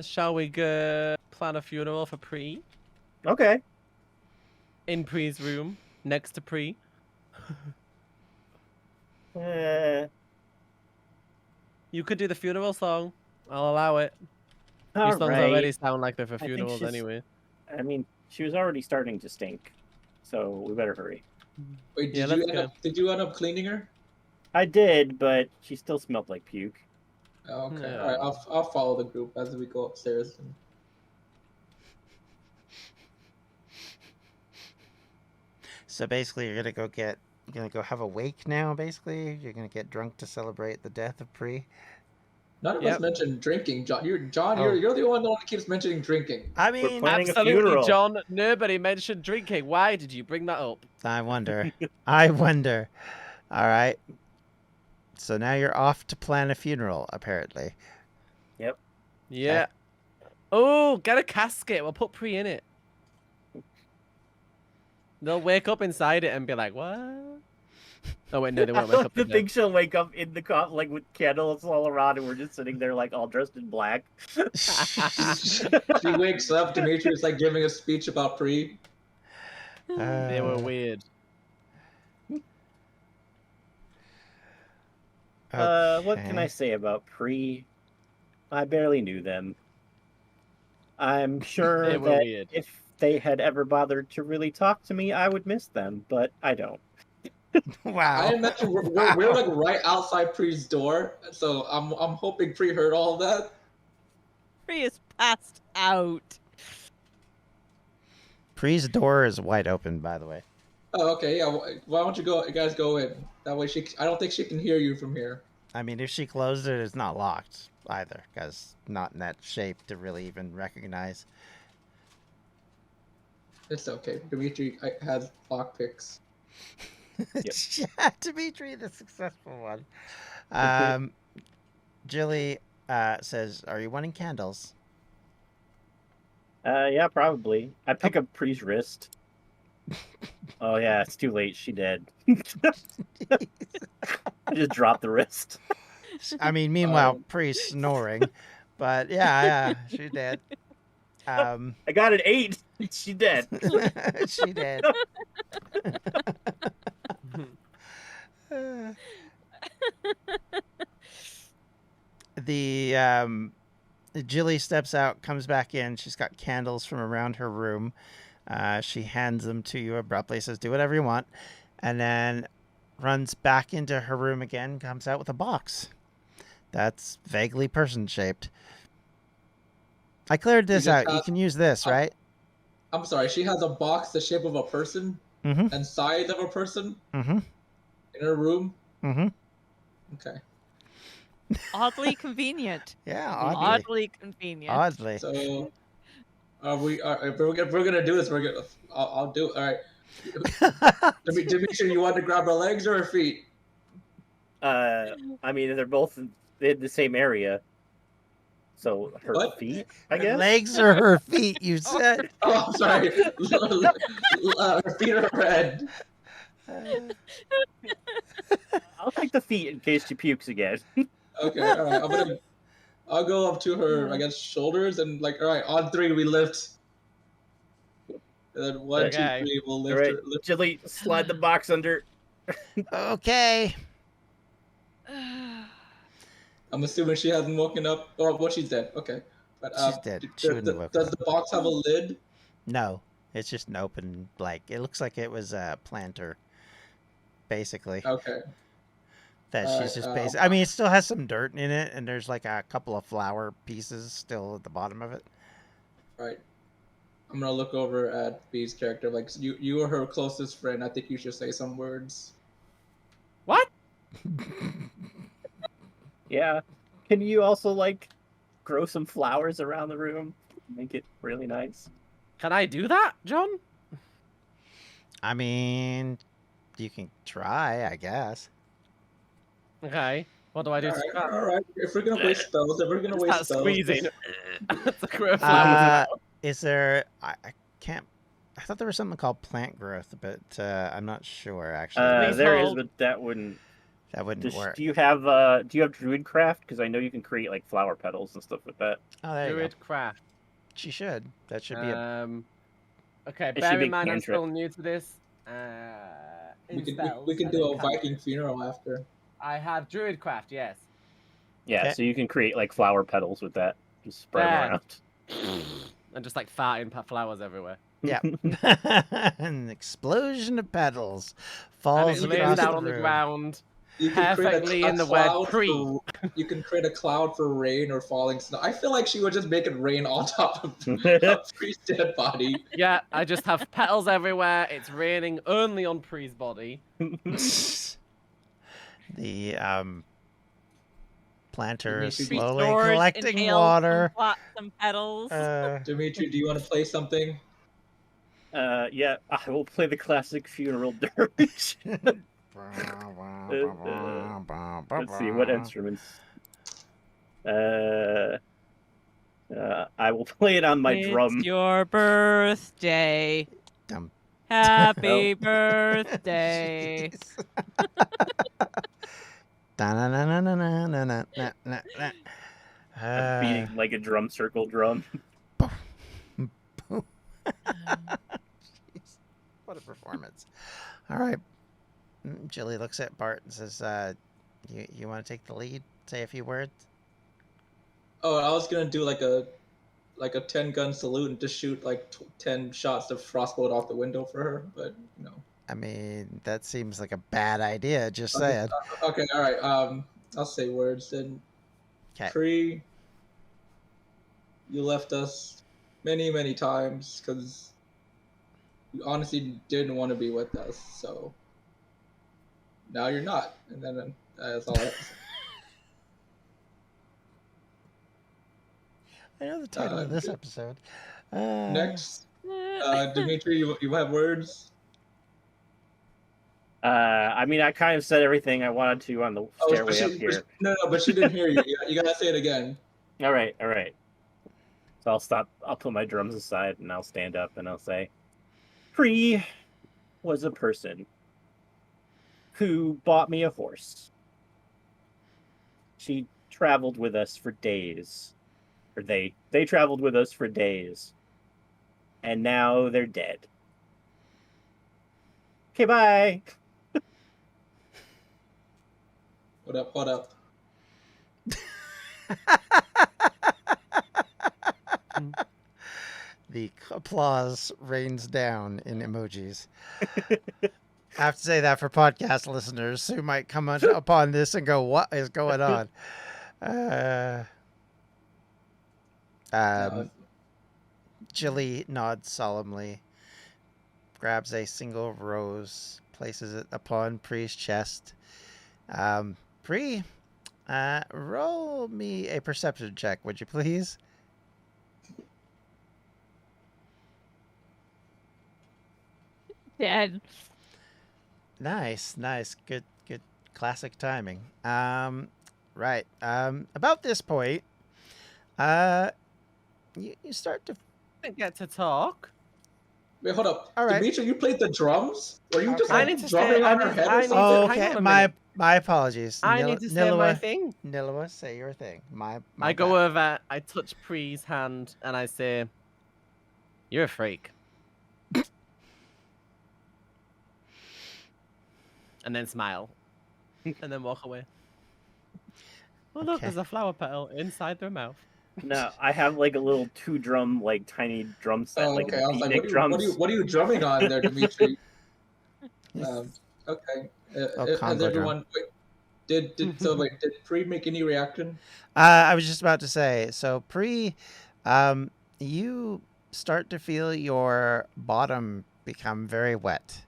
Shall we go plan a funeral for Pree? Okay. In Pree's room, next to Pree. You could do the funeral song. I'll allow it. These All songs right. already sound like they're for think funerals she's- anyway. I mean, she was already starting to stink, so we better hurry. Wait, Yeah, did you end up cleaning her? I did, but she still smelled like puke. Oh, okay. Yeah. All right, I'll follow the group as we go upstairs. So basically, you're gonna go have a wake now. Basically, you're gonna get drunk to celebrate the death of Pree. None of Yep. us mentioned drinking, John. You're Oh. the only one that keeps mentioning drinking. I We're mean, planning a Absolutely, funeral. John. Nobody mentioned drinking. Why did you bring that up? I wonder. I wonder. All right. So now you're off to plan a funeral, apparently. Yeah. Oh, get a casket. We'll put Pree in it. They'll wake up inside it and be like, "What?" Oh wait, no, they won't wake up. The in thing she'll wake up in the like with candles all around, and we're just sitting there like all dressed in black. She wakes up. Dimitri is like giving a speech about Pree. They were weird. What can I Okay. say about Pree? I barely knew them. I'm sure They were that weird. if they had ever bothered to really talk to me, I would miss them, but I don't. Wow. I imagine we're like right outside Pree's door, so I'm hoping Pree heard all that. Pree is passed out. Pree's door is wide open, by the way. Oh, okay, yeah. Why don't you guys go in? That way I don't think she can hear you from here. I mean, if she closed it, it's not locked either, because not in that shape to really even recognize. It's okay. Dimitri has lockpicks. Yeah, Dimitri, the successful one. Jilly says, "Are you wanting candles?" Yeah, probably. I pick up Pree's wrist. Oh yeah, it's too late. She dead. I just dropped the wrist. I mean, meanwhile, Pree's snoring, but yeah, she did. I got an 8. She dead. She did. Jilly steps out, comes back in. She's got candles from around her room. She hands them to you abruptly, says, "Do whatever you want," and then runs back into her room again, comes out with a box that's vaguely person-shaped. I cleared this out. You can use this, right? I'm sorry, she has a box the shape of a person and size of a person in her room. Okay. Oddly convenient. Yeah, Oddly convenient. Oddly. So, if we're gonna do this, I'll do it. All right. Dimitri, you want to grab her legs or her feet? I mean, they're both in the same area. So her feet, I guess. Legs or her feet, you said. Oh, I'm sorry. Her feet or her head. I'll take the feet in case she pukes again. Okay, all right. I'll go up to her, I guess, shoulders and like, all right, on 3 we lift. And then 1, 2, 3, we'll lift right. her. Lift. Jilly, slide the box under. Okay. I'm assuming she hasn't woken up. Oh, well, she's dead. Okay. But, She's dead. She wouldn't have woken does up. the box have a lid? No, it's just an open, like, it looks like it was a planter, basically. Okay. That she's just basically. I mean, it still has some dirt in it, and there's like a couple of flower pieces still at the bottom of it. Right. I'm gonna look over at Bee's character. Like, you are her closest friend. I think you should say some words. What? Yeah. Can you also like grow some flowers around the room? Make it really nice. Can I do that, John? I mean, you can try, I guess. Okay. What do I do? All right. If we're gonna waste spells, Squeezing. Is there? I can't. I thought there was something called plant growth, but I'm not sure actually. There is, but that wouldn't work. Do you have Druidcraft? Because I know you can create like flower petals and stuff with that. Oh, there you go. Druidcraft. She should. That should be a. Okay, bear in mind I'm still new to this. We can do a Viking funeral after. I have Druidcraft, yes. Yeah, Okay. so you can create like flower petals with that. Just spread them around. And just like farting flowers everywhere. Yeah. An explosion of petals And falls it lays across down the on the room. ground. You can Perfectly in the word Pree. You can create a cloud for rain or falling snow. I feel like she would just make it rain on top of Pree's dead body. Yeah, I just have petals everywhere. It's raining only on Pree's body. The planter is Dimitri, slowly Snores, collecting inhales water. some petals. Dimitri, do you want to play something? Yeah, I will play the classic funeral dirge. Let's see what instruments. I will play it on my drum. It's your birthday. Dum. Happy birthday. I'm beating like a drum circle drum. What a performance. All right. Jilly looks at Bart and says, you want to take the lead? Say a few words? Oh, I was gonna do like a like a 10-gun salute and just shoot like 10 shots of frostbolt off the window for her, but you know. I mean, that seems like a bad idea. Just Okay, saying. okay, all right. I'll say words then. Okay. Pree, you left us many, many times because you honestly didn't want to be with us. So now you're not, and then that's all I have to say. I know the title of this episode. Next, Dimitri, you have words. I mean, I kind of said everything I wanted to on the stairway up here. No, but she didn't hear you. You gotta say it again. All right. So I'll stop. I'll put my drums aside and I'll stand up and I'll say, Pree was a person who bought me a horse. She traveled with us for days. Or they traveled with us for days. And now they're dead. Okay, bye. What up? The applause rains down in emojis. I have to say that for podcast listeners who might come upon this and go, "What is going on?" Jilly nods solemnly, grabs a single rose, places it upon Pree's chest. Pree, roll me a perception check, would you please? Dead. Nice. Good classic timing. Right. About this point, you start to Didn't get to talk. Wait, hold up. All right. Dimitri, you played the drums? Were you just I like need to drumming say- on I her need- head I or need something? to- Oh, hang okay. on a My minute. apologies. I need to say my thing. Nileua, say your thing. My I go bad. over, I touch Pree's hand, and I say, "You're a freak." And then smile. And then walk away. Oh, look, Okay. there's a flower petal inside their mouth. No, I have like a little 2-drum, like tiny drum set, Oh, like okay. I was like, beatnik drums. what are you drumming on there, Dimitri? Okay. Has Congo drum. everyone? Wait, did Pree make any reaction? I was just about to say. So Pree, you start to feel your bottom become very wet,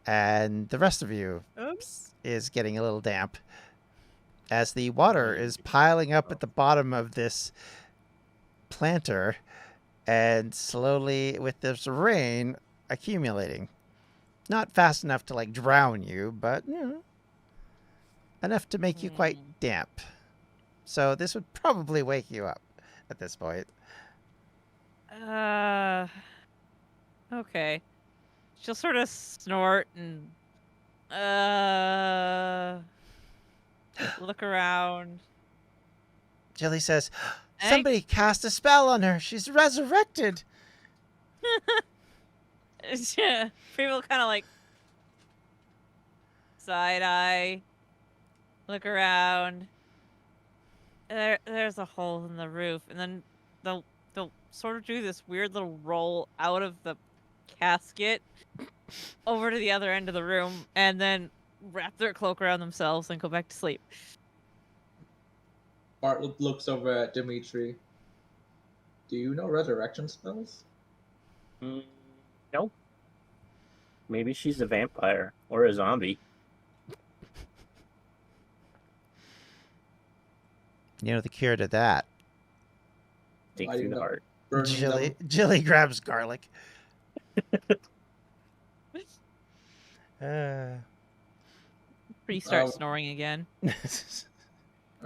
and the rest of you Oops. is getting a little damp as the water is piling up at the bottom of this planter and slowly, with this rain, accumulating. Not fast enough to like drown you, but you know, enough to make you quite damp. So this would probably wake you up at this point. Okay. She'll sort of snort and look around. Jilly says, "Somebody cast a spell on her. She's resurrected." People kind of like side eye, look around. There's a hole in the roof, and then they'll sort of do this weird little roll out of the casket over to the other end of the room, and then wrap their cloak around themselves and go back to sleep. Bart looks over at Dimitri. Do you know resurrection spells? No. Maybe she's a vampire or a zombie. You know the cure to that. Dig Why do through you the know? heart. Burning them? Jilly grabs garlic. Pree starts snoring again.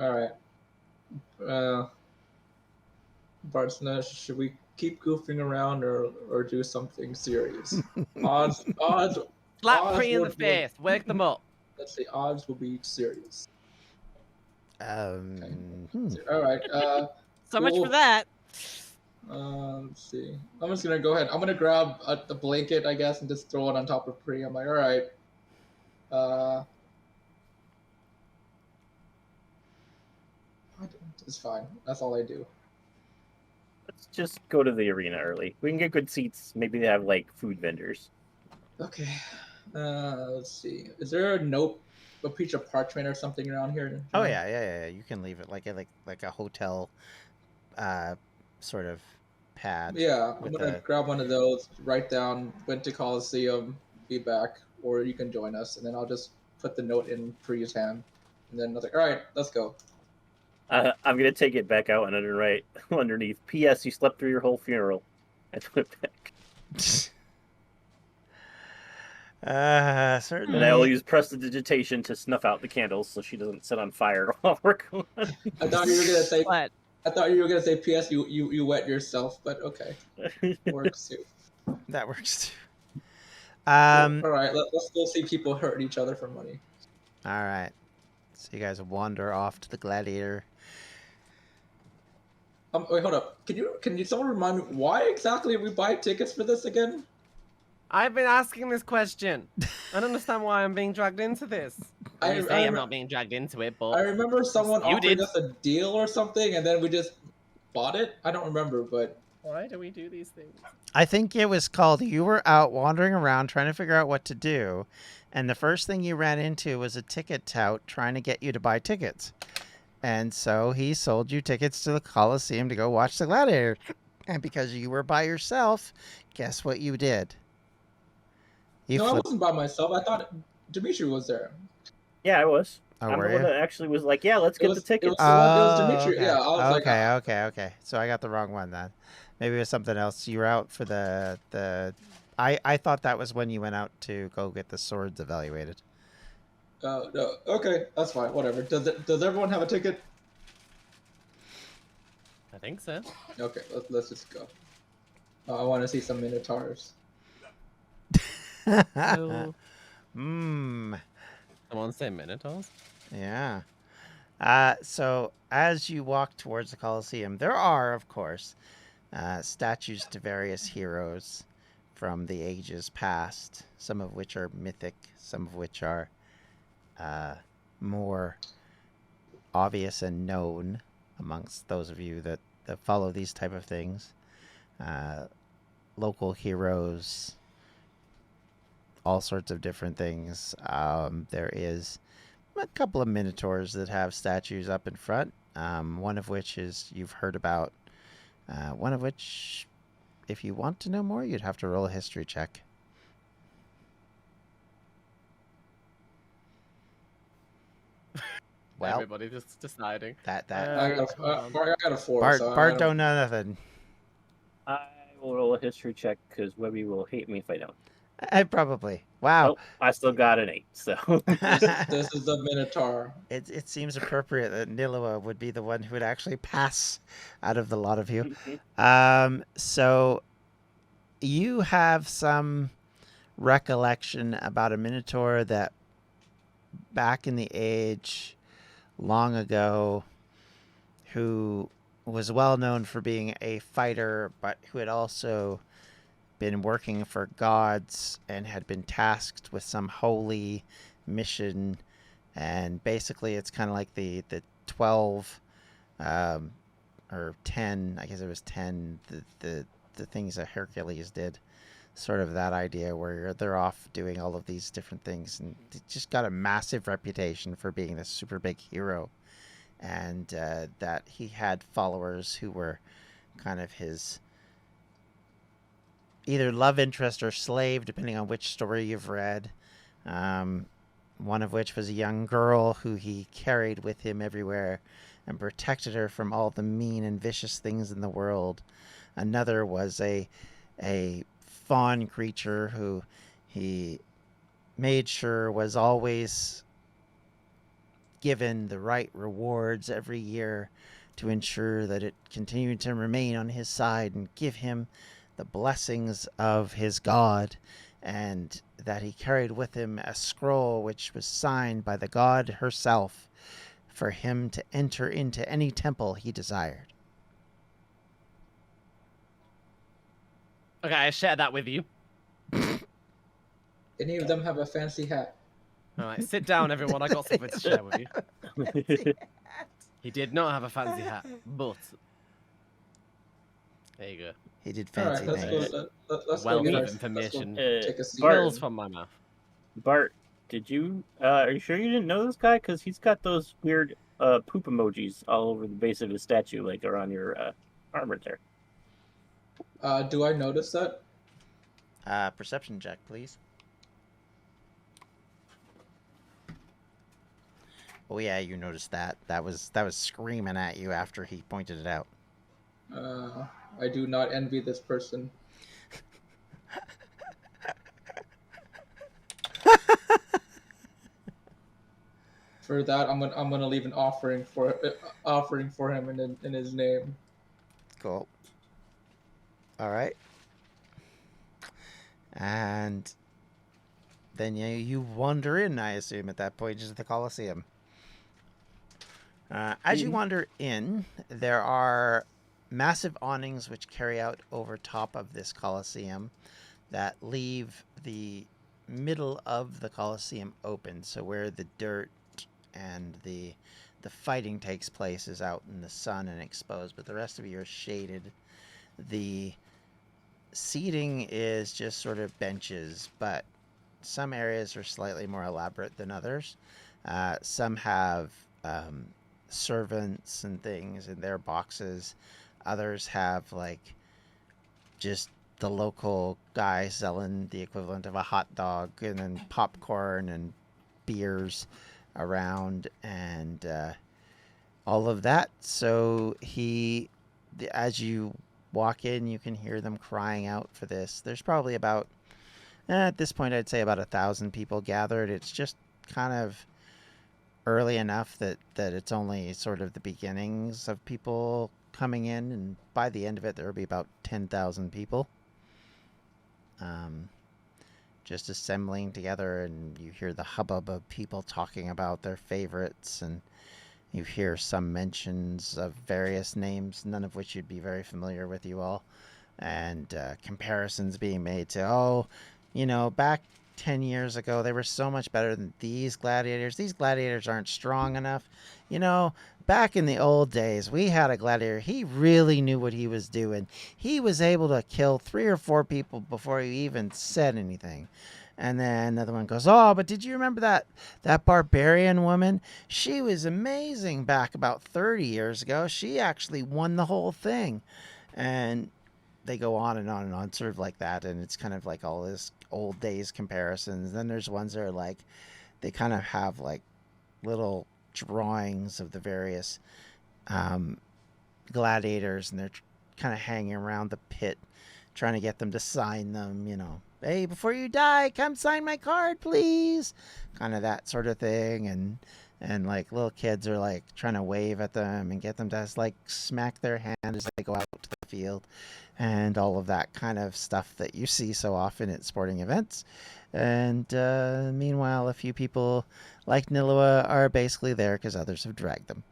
All right. Bart's should we keep goofing around or do something serious? Odds. Slap Pree in the would- face. Wake them up. Let's say odds will be serious. Hmm. All right. So much for Cool. that. Let's see. I'm just gonna go ahead. I'm gonna grab the blanket, I guess, and just throw it on top of Pree. I'm like, all right. It's fine. That's all I do. let's just go to the arena early. We can get good seats. Maybe they have like food vendors. Okay. Let's see. Is there a piece of parchment or something around here? Oh yeah. You can leave it like a hotel, sort of pad. Yeah, I'm with gonna grab one of those. Write down went to Coliseum, be back, or you can join us, and then I'll just put the note in Pree's hand, and then I was like, all right, let's go. I'm gonna take it back out and write underneath. P.S. You slept through your whole funeral. I put it back. Certainly. And I will use prestidigitation to snuff out the candles so she doesn't set on fire while we're going. I thought you were gonna say. But I thought you were gonna say, P.S. You wet yourself, but okay, works too. That works too. All right, let's go see people hurt each other for money. All right. So you guys wander off to the Gladiator. Wait, hold up. Can you someone remind me why exactly are we buying tickets for this again? I've been asking this question. I don't understand why I'm being dragged into this. I I'm not being dragged into it, but I remember someone You offering did. us a deal or something, and then we just bought it. I don't remember, but why do we do these things? I think it was called you were out wandering around trying to figure out what to do, and the first thing you ran into was a ticket tout trying to get you to buy tickets. And so he sold you tickets to the Coliseum to go watch the Gladiator. And because you were by yourself, guess what you did? You no, I flipped. wasn't by myself. I thought Dimitri was there. Yeah, I was. Oh, I'm were the one you? that actually was like, yeah, let's get the tickets. It was Dimitri. Okay. Yeah, I was like, Okay. So I got the wrong one then. Maybe it was something else. You were out for the. I thought that was when you went out to go get the swords evaluated. no, okay, that's fine. Whatever. Does everyone have a ticket? I think so. Okay, let's just go. I want to see some minotaurs. So, Mmm. someone say Minotaurs? Yeah. So as you walk towards the Colosseum, there are, of course, statues to various heroes from the ages past, some of which are mythic, some of which are more obvious and known amongst those of you that follow these type of things. Local heroes, all sorts of different things. There is a couple of minotaurs that have statues up in front, one of which is you've heard about, one of which, if you want to know more, you'd have to roll a history check. Well, Everybody just deciding. that I got a 4. Bart, so Bart don't know nothing. I will roll a history check because Webby will hate me if I don't. Probably. Wow. Oh, I still got an 8, so. This is the minotaur. It seems appropriate that Nileua would be the one who would actually pass out of the lot of you. So you have some recollection about a minotaur that back in the age long ago who was well known for being a fighter, but who had also been working for gods and had been tasked with some holy mission. And basically it's kind of like the 12 or 10, I guess it was 10, the things that Hercules did, sort of that idea where they're off doing all of these different things, and they just got a massive reputation for being this super big hero. And that he had followers who were kind of his either love interest or slave, depending on which story you've read. One of which was a young girl who he carried with him everywhere and protected her from all the mean and vicious things in the world. Another was a fawn creature who he made sure was always given the right rewards every year to ensure that it continued to remain on his side and give him the blessings of his god, and that he carried with him a scroll which was signed by the god herself for him to enter into any temple he desired. Okay, I share that with you. Any of them have a fancy hat? All right, sit down, everyone. I got something to share with you. He did not have a fancy hat, but There you go. He did All right, fancy let's things. go. Let's go Wealth get of our. information. Let's go take a seat. Bart, Pills from my mouth. Bart, did you? Are you sure you didn't know this guy? Because he's got those weird poop emojis all over the base of his statue, like around your armor there. Do I notice that? Perception check, please. Oh yeah, you noticed that. That was screaming at you after he pointed it out. I do not envy this person. For that, I'm gonna leave an offering for him in his name. Cool. All right. And then you wander in, I assume, at that point, just the Colosseum. As you wander in, there are massive awnings which carry out over top of this Colosseum that leave the middle of the Colosseum open. So where the dirt and the fighting takes place is out in the sun and exposed, but the rest of you are shaded. The seating is just sort of benches, but some areas are slightly more elaborate than others. Some have servants and things in their boxes. Others have like just the local guy selling the equivalent of a hot dog, and then popcorn and beers around and all of that. So as you walk in, you can hear them crying out for this. There's probably about, at this point, I'd say about 1,000 people gathered. It's just kind of early enough that it's only sort of the beginnings of people coming in, and by the end of it, there will be about 10,000 people. Just assembling together, and you hear the hubbub of people talking about their favorites, and you hear some mentions of various names, none of which you'd be very familiar with, you all, and comparisons being made to, back 10 years ago, they were so much better than these gladiators. These gladiators aren't strong enough. Back in the old days, we had a gladiator. He really knew what he was doing. He was able to kill 3 or 4 people before he even said anything. And then another one goes, oh, but did you remember that barbarian woman? She was amazing back about 30 years ago. She actually won the whole thing. And they go on and on and on, sort of like that. And it's kind of like all this old days comparisons. Then there's ones that are like, they kind of have like little drawings of the various gladiators, and they're kind of hanging around the pit trying to get them to sign them, hey, before you die, come sign my card, please, kind of that sort of thing. And like little kids are like trying to wave at them and get them to like smack their hand as they go out to the field, and all of that kind of stuff that you see so often at sporting events. And meanwhile, a few people like Nileua are basically there because others have dragged them.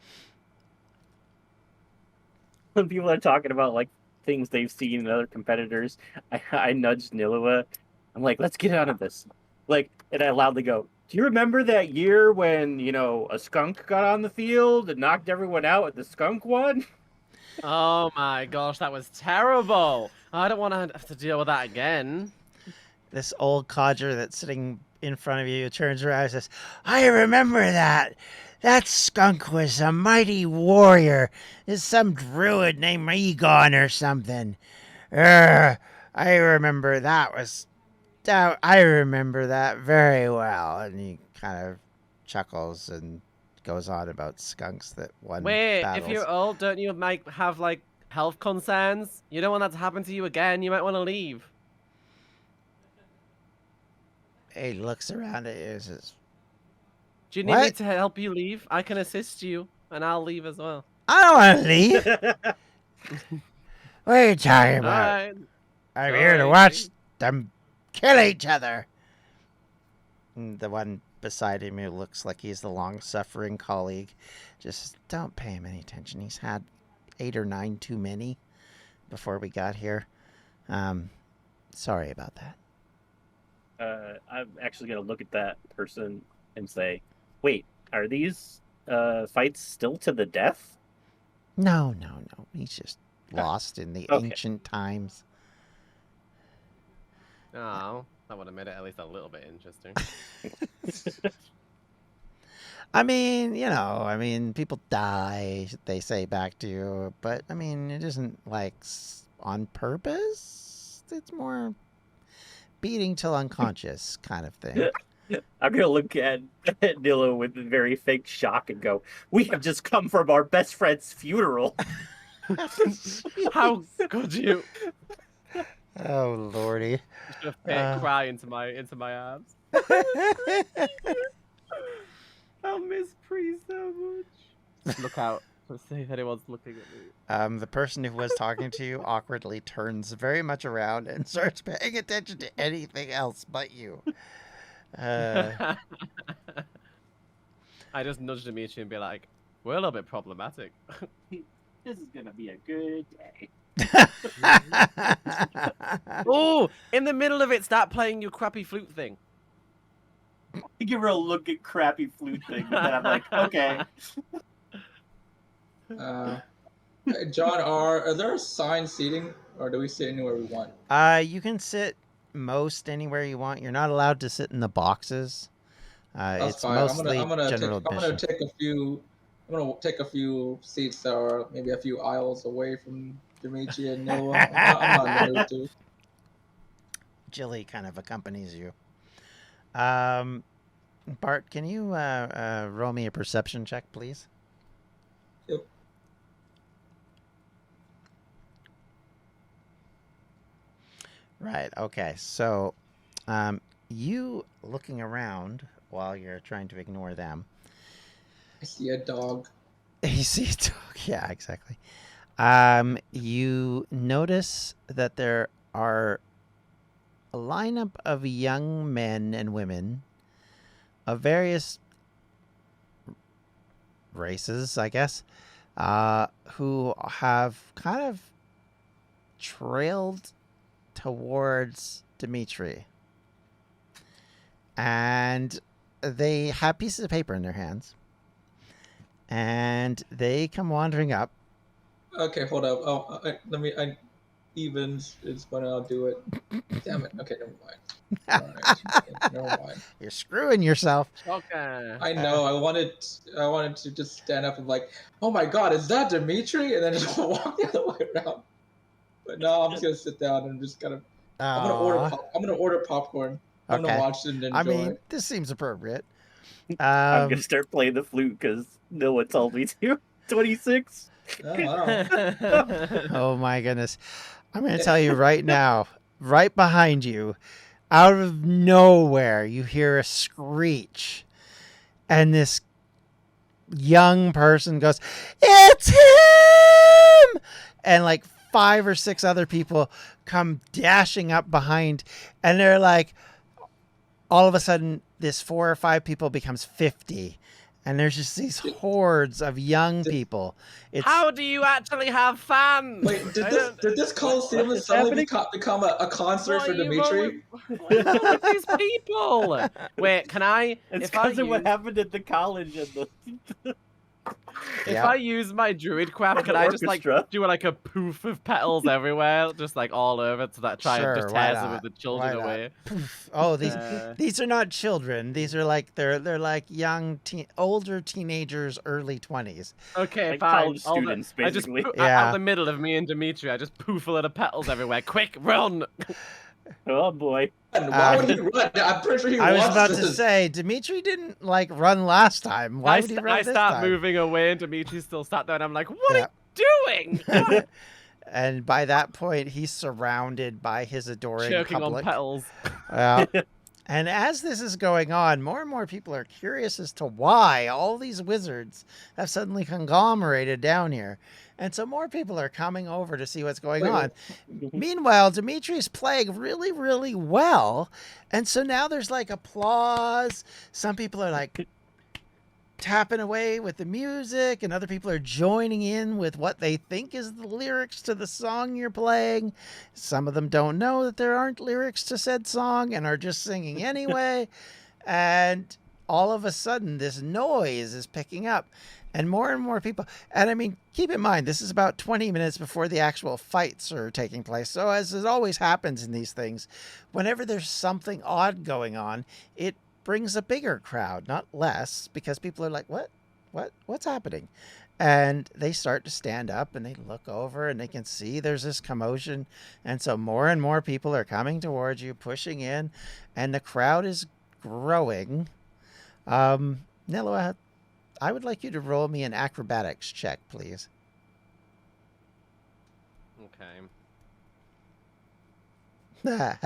When people are talking about like things they've seen in other competitors, I nudged Nileua. I'm like, let's get out of this. Like, and I loudly go, do you remember that year when, a skunk got on the field and knocked everyone out and the skunk won? Oh my gosh, that was terrible. I don't want to have to deal with that again. This old codger that's sitting in front of you turns around and says, I remember that. That skunk was a mighty warrior. It's some druid named Egon or something. I remember that I remember that very well. And he kind of chuckles and goes on about skunks that won battles. If you're old, don't you might have like health concerns? You don't want that to happen to you again. You might want to leave. He looks around at you and says, Do you need me to help you leave? I can assist you, and I'll leave as well. I don't want to leave. What are you talking about? Alright. I'm here to watch them kill each other. And the one beside him who looks like he's the long-suffering colleague just don't pay him any attention. He's had 8 or 9 too many before we got here. Sorry about that. I'm actually going to look at that person and say, wait, are these fights still to the death? No. He's just lost in the Okay. ancient times. Oh, that would have made it at least a little bit interesting. I mean, people die, they say back to you, but I mean, it isn't like on purpose. It's more beating till unconscious kind of thing. I'm gonna look at Nileua with very fake shock and go, "We have just come from our best friend's funeral." How could you? Oh lordy! Just cry into my arms. I'll miss Pree so much. Look out. Let's see if anyone's looking at me. The person who was talking to you awkwardly turns very much around and starts paying attention to anything else but you. I just nudged Dimitri and be like, we're a little bit problematic. This is gonna be a good day. Oh, in the middle of it, start playing your crappy flute thing. I give her a look at crappy flute thing, and then I'm like, okay. John, are there assigned seating, or do we sit anywhere we want? You can sit most anywhere you want. You're not allowed to sit in the boxes. That's It's fine. mostly I'm gonna general admission. take a few. I'm gonna take a few seats that are maybe a few aisles away from Dimitri and Nileua. I'm not in the mood to. Jilly kind of accompanies you. Bart, can you roll me a perception check, please? Yep. Right. Okay. So, you looking around while you're trying to ignore them. I see a dog. You see a dog. Yeah, exactly. You notice that there are a lineup of young men and women of various races, I guess, who have kind of trailed towards Dimitri. And they have pieces of paper in their hands. And they come wandering up. Okay, hold up. Oh, evens is when I'll do it. Damn it. Okay, never mind. Alright, never mind. You're screwing yourself. Okay. I know. I wanted to just stand up and like, oh my god, is that Dimitri? And then just walk the other way around. But no, I'm just gonna sit down and just kind of. I'm gonna order popcorn. I'm gonna watch it and enjoy. I mean, this seems appropriate. I'm gonna start playing the flute because Nileua told me to. 26. Oh, wow. Oh my goodness. I'm going to tell you right now, right behind you, out of nowhere, you hear a screech. And this young person goes, "It's him!" And like 5 or 6 other people come dashing up behind. And they're like, all of a sudden, this 4 or 5 people becomes 50. And there's just these hordes of young people. How do you actually have fans? Wait, did this Coliseum suddenly become a concert for Dimitri? What are these people? Wait, can I? It's because of what happened at the college and the. If I use my druid craft, can I just like do like a poof of petals everywhere, just like all over, so that try and just tear some of the children away? Oh, these are not children. These are like they're like young older teenagers, early 20s. Okay, like fine. college students, basically. I just out the middle of me and Dimitri, I just poof a lot of petals everywhere. Quick, run! Oh boy. Why would he run? I'm pretty sure he wants I was about this. to say, Dimitri didn't like run last time. Why would he run this time? I start moving away and Dimitri still sat there and I'm like, what are you doing? And by that point, he's surrounded by his adoring choking public. on petals. And as this is going on, more and more people are curious as to why all these wizards have suddenly conglomerated down here. And so more people are coming over to see what's going on. Meanwhile, Dimitri's playing really, really well. And so now there's like applause. Some people are like tapping away with the music, and other people are joining in with what they think is the lyrics to the song you're playing. Some of them don't know that there aren't lyrics to said song and are just singing anyway. And all of a sudden this noise is picking up and more people. And I mean, keep in mind, this is about 20 minutes before the actual fights are taking place. So as it always happens in these things, whenever there's something odd going on, it brings a bigger crowd, not less, because people are like, what's happening? And they start to stand up and they look over and they can see there's this commotion. And so more and more people are coming towards you, pushing in, and the crowd is growing. Nileua, I would like you to roll me an acrobatics check, please. Okay. Oh,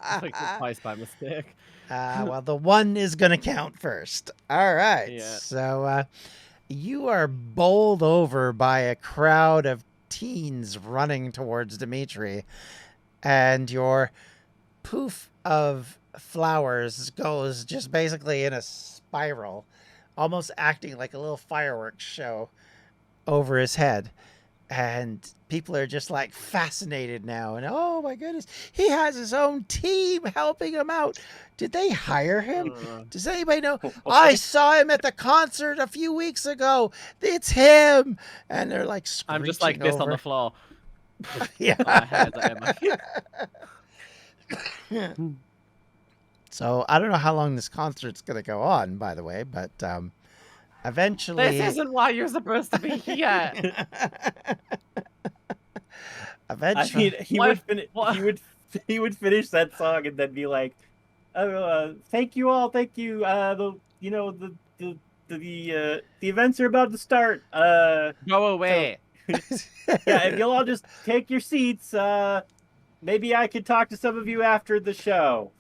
I clicked it twice by mistake. well, the one is going to count first. All right. Yeah. So you are bowled over by a crowd of teens running towards Dimitri, and your poof of flowers goes just basically in a spiral, almost acting like a little fireworks show over his head. And people are just like fascinated now. And oh my goodness, he has his own team helping him out. Did they hire him? Does anybody know? I saw him at the concert a few weeks ago. It's him. And they're like screeching I'm just like this on over. the floor. Yeah. Oh, my head, I am. So I don't know how long this concert's going to go on, by the way, but eventually. This isn't why you're supposed to be here. Eventually. I mean, he would finish that song and then be like, "Thank you all, thank you. The events are about to start. Go away." Yeah, if you'll all just take your seats, maybe I could talk to some of you after the show.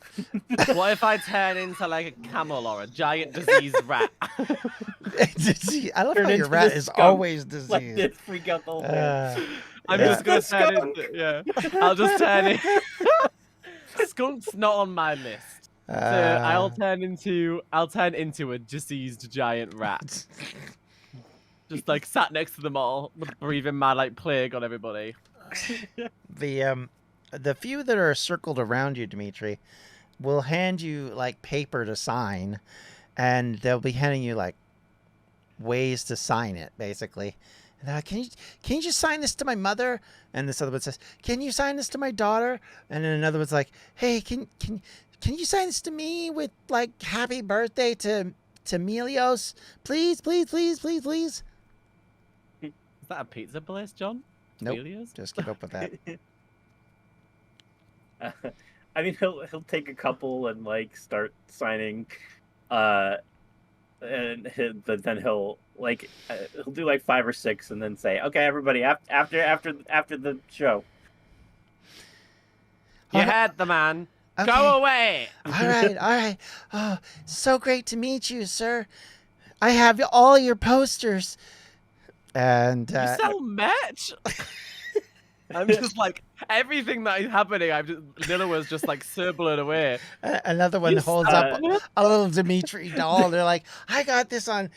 What if I turn into like a camel or a giant diseased rat? I love Turn how your into rat the is skunk. always Let diseased. it freak out the whole thing. I'm Yeah. just gonna The turn skunk. into, yeah. I'll just turn it. Skunk's not on my list. So I'll turn into a diseased giant rat. Just like sat next to them all, breathing mad like plague on everybody. The few that are circled around you, Dimitri, will hand you like paper to sign, and they'll be handing you like ways to sign it, basically. And they're like, can you just sign this to my mother? And this other one says, can you sign this to my daughter? And then another one's like, hey, can you sign this to me with like happy birthday to Melios? Please, please, please, please, please. Is that a pizza place, John? Nope. Amelia's? Just keep up with that. I mean, he'll take a couple and like start signing, and then he'll do like 5 or 6 and then say, "Okay, everybody, after the show." You had the man. Okay. Go away. All right. Oh, so great to meet you, sir. I have all your posters. And You sell merch. I'm just like everything that is happening. Nileua's just like so blown away. another one holds up a little Dimitri doll. They're like, I got this on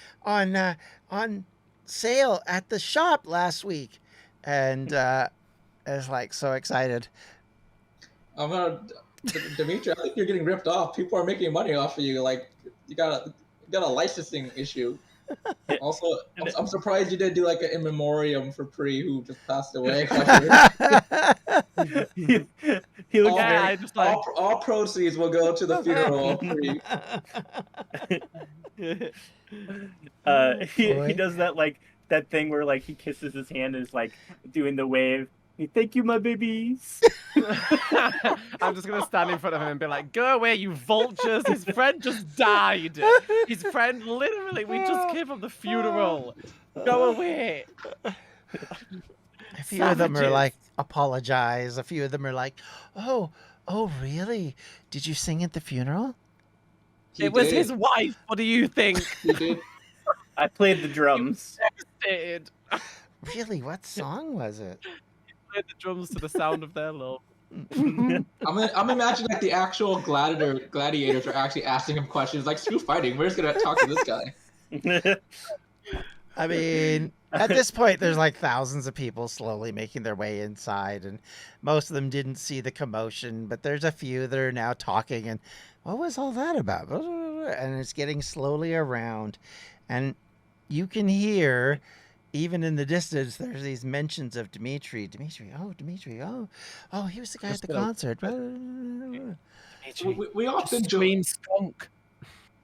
sale at the shop last week, and it's like so excited. Dimitri, I think you're getting ripped off. People are making money off of you. Like you got a licensing issue. Also, I'm surprised you didn't do like an in memoriam for Pree, who just passed away. He looks very. just like all proceeds will go to the funeral of Pree. He does that like that thing where like he kisses his hand and is like doing the wave. Thank you, my babies. I'm just gonna stand in front of him and be like, "Go away, you vultures! His friend just died. His friend, literally, we just came from the funeral. Go away." A few of them are like, apologize. A few of them are like, oh, really? Did you sing at the funeral? It was his wife. What do you think? He did. I played the drums. Devastated. Really? What song was it? Played the drums to the sound of their love. I'm imagining like the actual gladiators are actually asking him questions like, screw fighting, we're just gonna talk to this guy. I mean, at this point, there's like thousands of people slowly making their way inside, and most of them didn't see the commotion, but there's a few that are now talking, and what was all that about? and it's getting slowly around, and you can hear, even in the distance, there's these mentions of Dimitri. Dimitri, oh, he was the guy at the concert. We often Scream skunk.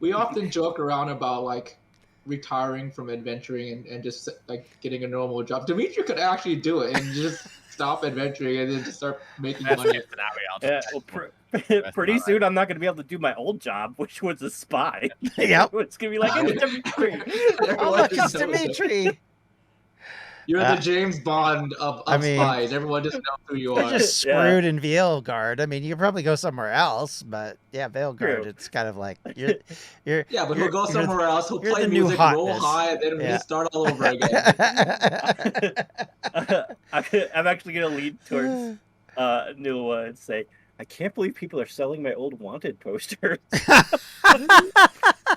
we often joke around about like retiring from adventuring and just like getting a normal job. Dimitri could actually do it and just stop adventuring and then just start making money. Yeah, well, pretty soon I'm not going to be able to do my old job, which was a spy. Yep. It's going to be like, it's Dimitri. Oh, look, it's Dimitri. You're the James Bond of spies. Everyone just knows who you You're are. just screwed in Veilguard. I mean, you could probably go somewhere else, but yeah, Veilguard, True. it's kind of like you're Yeah, but he'll go somewhere else. He'll you're play the new music, roll hotness. high, and then Yeah. we start all over again. I'm actually going to lead towards Nileua and say, I can't believe people are selling my old wanted posters.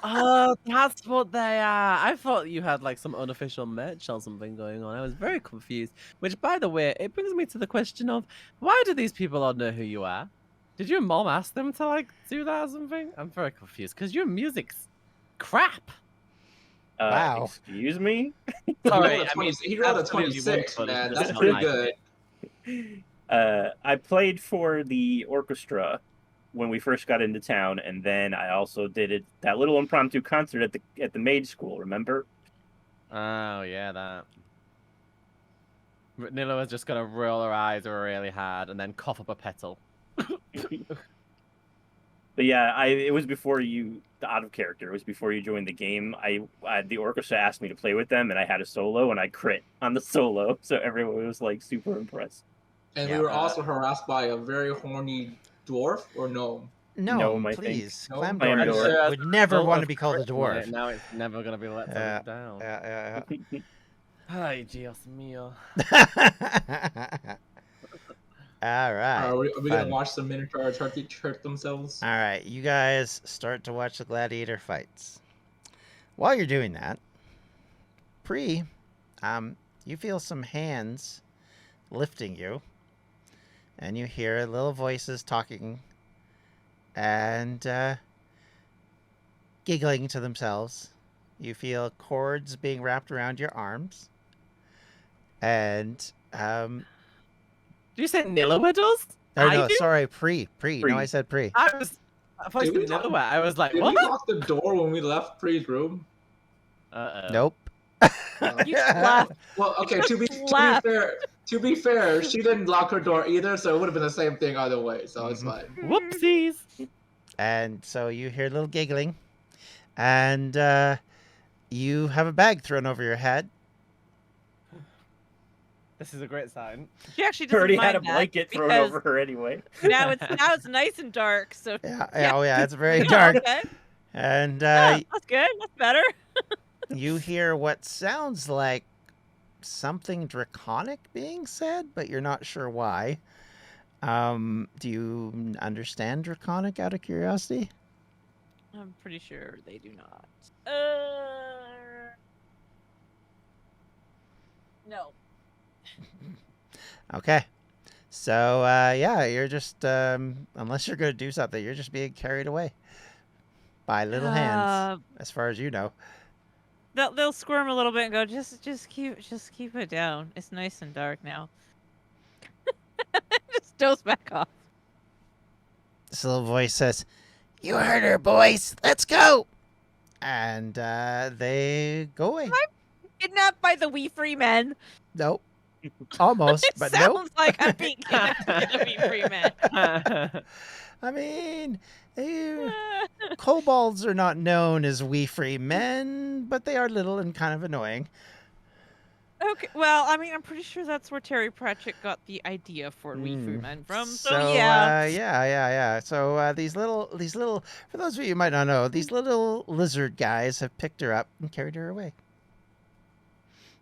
Oh, that's what they are. I thought you had like some unofficial merch or something going on. I was very confused. Which, by the way, it brings me to the question of why do these people all know who you are? Did your mom ask them to like do that or something? I'm very confused because your music's crap. Wow. Excuse me? Sorry, He wrote a 26, man. That's pretty good. I played for the orchestra when we first got into town, and then I also did that little impromptu concert at the maid school. Remember? Oh yeah, that. Nileaua's just gonna roll her eyes really hard and then cough up a petal. But yeah, it was before you, out of character. It was before you joined the game. The orchestra asked me to play with them, and I had a solo, and I crit on the solo, so everyone was like super impressed. And we were also harassed by a very horny dwarf or gnome. No, I please. No? Clamdor would never want to be called a Right, dwarf. now it's never gonna be let Yeah, down. Yeah. Ay, Dios mío. All right. Are we fun. gonna watch some minotaurs hurt themselves? All right, you guys start to watch the gladiator fights. While you're doing that, Pree, you feel some hands lifting you, and you hear little voices talking and giggling to themselves. You feel cords being wrapped around your arms, and Did you say Nileua does? oh I no, do? sorry, Pree. No, I said Pree. I thought you Did said we Nileua. I was like, Did what? we lock the door when we left Pree's room? Nope. You laugh. Well, okay. To Laugh. be fair, she didn't lock her door either, so it would have been the same thing either way. So it's fine. Whoopsies. And so you hear a little giggling, and you have a bag thrown over your head. This is a great sign. She actually She doesn't already mind had a that blanket thrown because over her anyway. now it's nice and dark. So Oh yeah, it's very yeah, dark. okay. And Yeah, that's good. That's better. you hear what sounds like something draconic being said, but you're not sure why. Do you understand draconic out of curiosity? I'm pretty sure they do not. No. Okay. So yeah, you're just unless you're gonna do something, you're just being carried away by little hands, as far as you know. They'll squirm a little bit and go, just keep it down. It's nice and dark now. Just doze back off. This little voice says, "You heard her, boys. Let's go." And they go away. Kidnapped by the wee free men. Nope. Almost, It but sounds nope. like I'm being kidnapped by the wee free men. I mean, kobolds are not known as wee free men, but they are little and kind of annoying. Okay, well, I mean, I'm pretty sure that's where Terry Pratchett got the idea for wee free men from. So, yeah. Yeah. So these little, for those of you who might not know, these little lizard guys have picked her up and carried her away,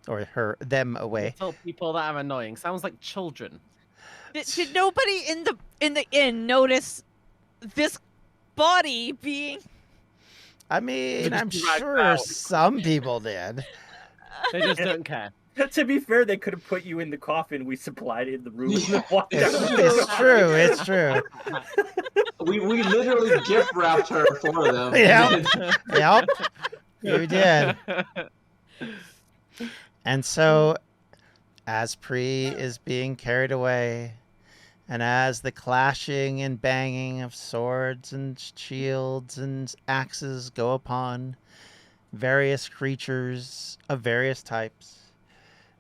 or them away. Tell people that are annoying. Sounds like children. Did nobody in the inn notice this body being? I mean, Just I'm dragged sure out. some people did. They just don't care. To be fair, they could have put you in the coffin we supplied in the room. And then walked out. It's true. It's true. We literally gift wrapped her for them. Yep. Yep. You did. And so, as Pree is being carried away, and as the clashing and banging of swords and shields and axes go upon various creatures of various types,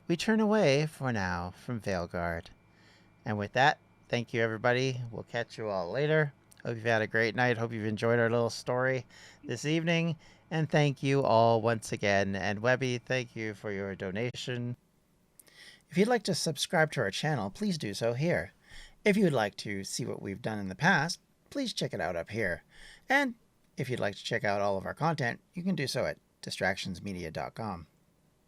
we turn away for now from Veilguard. And with that, thank you everybody. We'll catch you all later. Hope you've had a great night. Hope you've enjoyed our little story this evening. And thank you all once again. And Webby, thank you for your donation. If you'd like to subscribe to our channel, please do so here. If you'd like to see what we've done in the past, please check it out up here. And if you'd like to check out all of our content, you can do so at distractionsmedia.com.